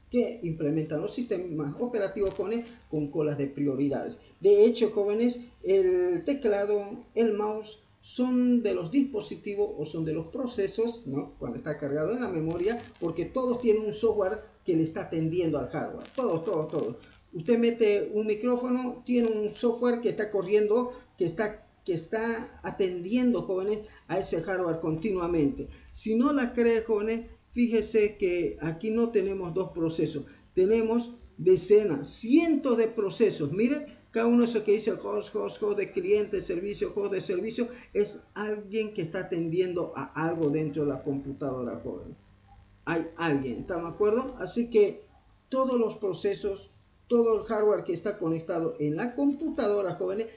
que implementan los sistemas operativos, jóvenes, con colas de prioridades. De hecho, jóvenes, el teclado, el mouse son de los dispositivos o son de los procesos, ¿no? Cuando está cargado en la memoria, porque todos tienen un software que le está atendiendo al hardware. Todos. Usted mete un micrófono, tiene un software que está corriendo, que está atendiendo, jóvenes, a ese hardware continuamente. Si no la cree, jóvenes, fíjese que aquí no tenemos dos procesos, tenemos decenas, cientos de procesos. Miren, cada uno de esos que dice host de cliente, servicio, host de servicio, es alguien que está atendiendo a algo dentro de la computadora, joven. Hay alguien, ¿estamos de acuerdo? Así que todos los procesos, todo el hardware que está conectado en la computadora, jóvenes,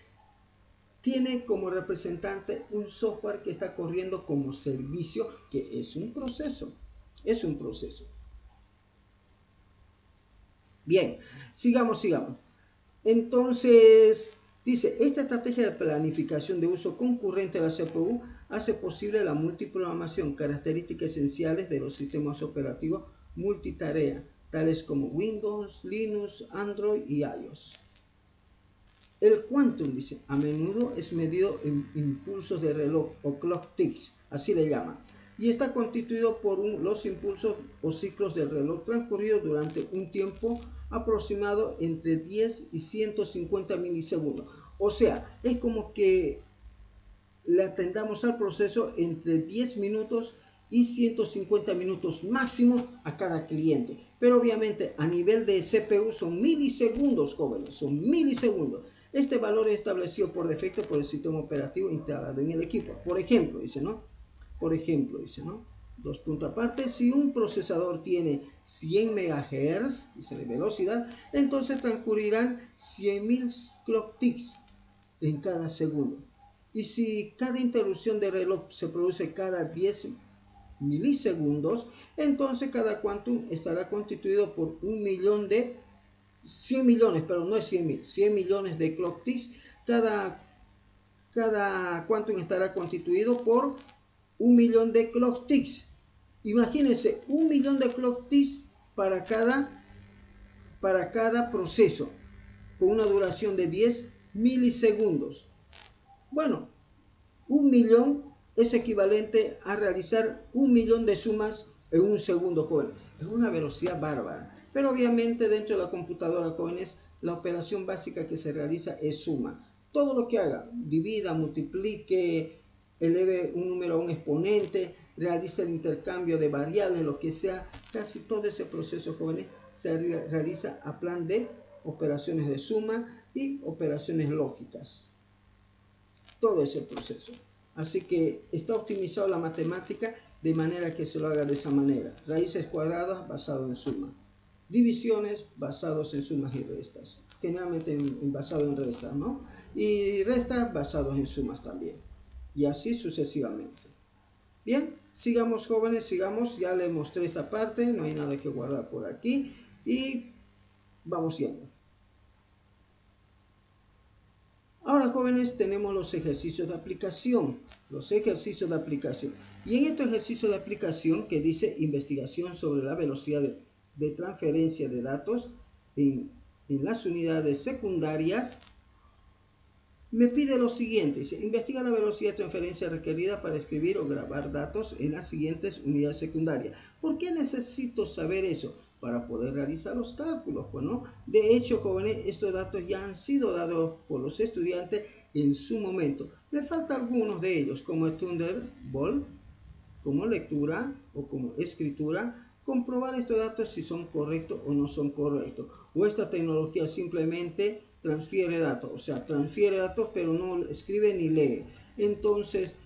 tiene como representante un software que está corriendo como servicio, que es un proceso. Es un proceso. Bien, sigamos. Entonces, dice, esta estrategia de planificación de uso concurrente de la CPU hace posible la multiprogramación, características esenciales de los sistemas operativos multitarea, tales como Windows, Linux, Android y iOS. El quantum, dice, a menudo es medido en impulsos de reloj o clock ticks, así le llaman, y está constituido por los impulsos o ciclos del reloj transcurridos durante un tiempo aproximado entre 10 y 150 milisegundos. O sea, es como que le atendamos al proceso entre 10 minutos y 150 minutos máximos a cada cliente. Pero obviamente a nivel de CPU son milisegundos, jóvenes, son milisegundos. Este valor es establecido por defecto por el sistema operativo instalado en el equipo. Por ejemplo, dice, ¿no? Dos puntos aparte, si un procesador tiene 100 MHz, dice, de velocidad, entonces transcurrirán 100.000 clock ticks en cada segundo. Y si cada interrupción de reloj se produce cada 10 milisegundos, entonces cada quantum estará constituido por 100 millones de clock ticks. Cada cada quantum estará constituido por 1.000.000 de clock ticks. Imagínense, 1.000.000 de clock ticks para cada proceso, con una duración de 10 milisegundos. Bueno, 1.000.000 es equivalente a realizar 1.000.000 de sumas en un segundo, jóvenes. Es una velocidad bárbara. Pero obviamente dentro de la computadora, jóvenes, la operación básica que se realiza es suma. Todo lo que haga, divida, multiplique, eleve un número a un exponente, realiza el intercambio de variables, lo que sea, casi todo ese proceso, jóvenes, se realiza a plan de operaciones de suma y operaciones lógicas. Todo ese proceso. Así que está optimizado la matemática de manera que se lo haga de esa manera. Raíces cuadradas basado en suma. Divisiones basados en sumas y restas. Generalmente basado en restas, ¿no? Y restas basados en sumas también. Y así sucesivamente. Bien, sigamos, jóvenes, sigamos. Ya les mostré esta parte, no hay nada que guardar por aquí. Y vamos yendo. Ahora, jóvenes, tenemos los ejercicios de aplicación. Los ejercicios de aplicación. Y en estos ejercicios de aplicación que dice investigación sobre la velocidad de transferencia de datos en las unidades secundarias, me pide lo siguiente. Dice, investiga la velocidad de transferencia requerida para escribir o grabar datos en las siguientes unidades secundarias. ¿Por qué necesito saber eso? Para poder realizar los cálculos, pues, ¿no? De hecho, jóvenes, estos datos ya han sido dados por los estudiantes en su momento. Me faltan algunos de ellos, como Thunderbolt, como lectura o como escritura. Comprobar estos datos si son correctos o no son correctos. O esta tecnología simplemente transfiere datos, o sea, transfiere datos pero no escribe ni lee. Entonces,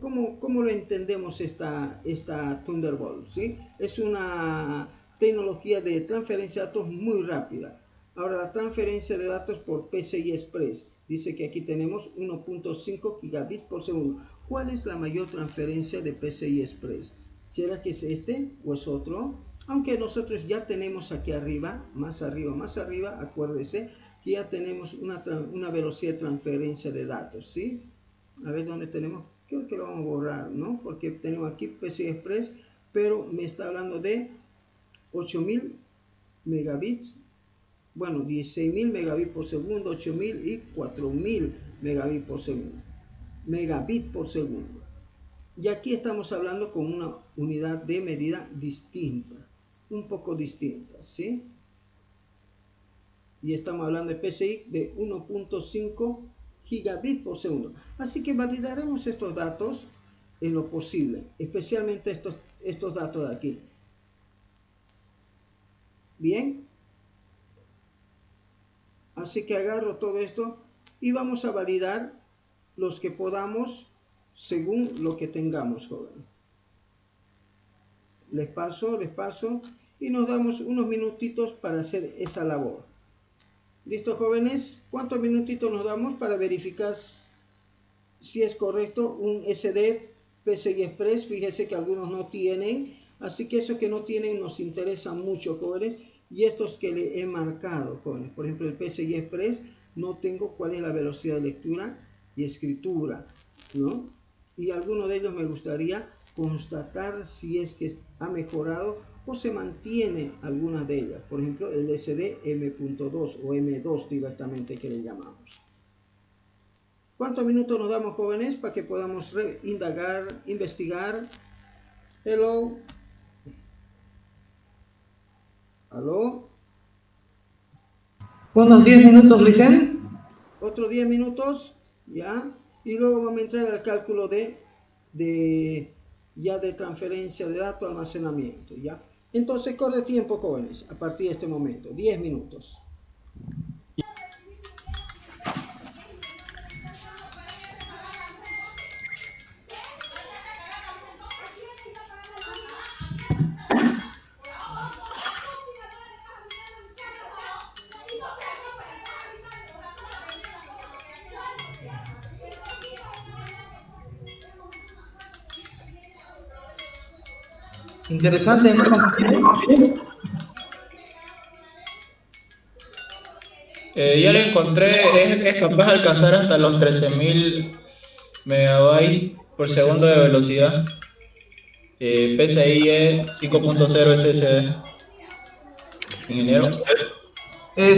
¿cómo lo entendemos esta Thunderbolt? ¿Sí? Es una tecnología de transferencia de datos muy rápida. Ahora, la transferencia de datos por PCI Express. Dice que aquí tenemos 1.5 gigabits por segundo. ¿Cuál es la mayor transferencia de PCI Express? ¿Será que es este o es otro? Aunque nosotros ya tenemos aquí arriba, más arriba, acuérdese que ya tenemos una velocidad de transferencia de datos, ¿sí? A ver dónde tenemos, creo que lo vamos a borrar, ¿no? Porque tenemos aquí PCI Express, pero me está hablando de 8.000 megabits, bueno, 16.000 megabits por segundo, 8.000 y 4.000 megabits por segundo. Y aquí estamos hablando con una unidad de medida distinta, un poco distinta, ¿sí? Y estamos hablando de PCI de 1.5 gigabits por segundo. Así que validaremos estos datos en lo posible, especialmente estos datos de aquí. Bien. Así que agarro todo esto y vamos a validar los que podamos según lo que tengamos, joven. Les paso y nos damos unos minutitos para hacer esa labor. ¿Listo, jóvenes? ¿Cuántos minutitos nos damos para verificar si es correcto un SD PCI Express? Fíjese que algunos no tienen, así que esos que no tienen nos interesan mucho, jóvenes. Y estos que le he marcado, jóvenes. Por ejemplo, el PCI Express, no tengo cuál es la velocidad de lectura y escritura, ¿no? Y alguno de ellos me gustaría constatar si es que ha mejorado o se mantiene alguna de ellas. Por ejemplo, el SD M.2 o M2 directamente que le llamamos. ¿Cuántos minutos nos damos, jóvenes, para que podamos indagar, investigar? Hello. ¿Aló? Unos 10 minutos, Licen. Otros 10 minutos, ya. Y luego vamos a entrar al cálculo de transferencia de datos, almacenamiento, ya. Entonces corre tiempo, jóvenes, a partir de este momento, 10 minutos. Interesante, ¿no? Ya lo encontré, es capaz de alcanzar hasta los 13.000 megabytes por segundo de velocidad. PCIe 5.0 SSD. Ingeniero.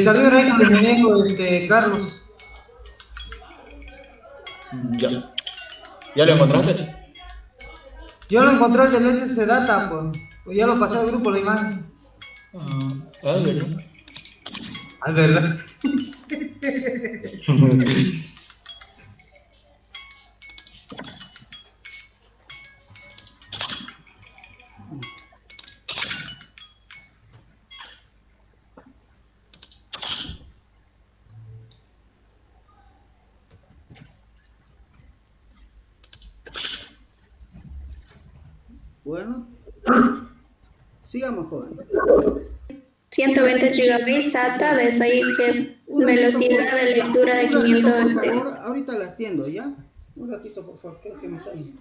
Salió ahí con el ingeniero Carlos. Ya. ¿Ya lo encontraste? Yo lo encontré el del SS Data, pues ya lo pasé al grupo la imagen. ¿Verdad? Ah, es verdad. Bueno, sigamos, joven. 120 GB SATA de 6G, velocidad de lectura de 500 por MP. favor, ahorita la atiendo, ¿ya? Un ratito, por favor, creo que me está ahí.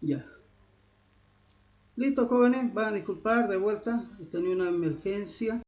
Ya. Listo, jóvenes, van a disculpar de vuelta, he tenido una emergencia.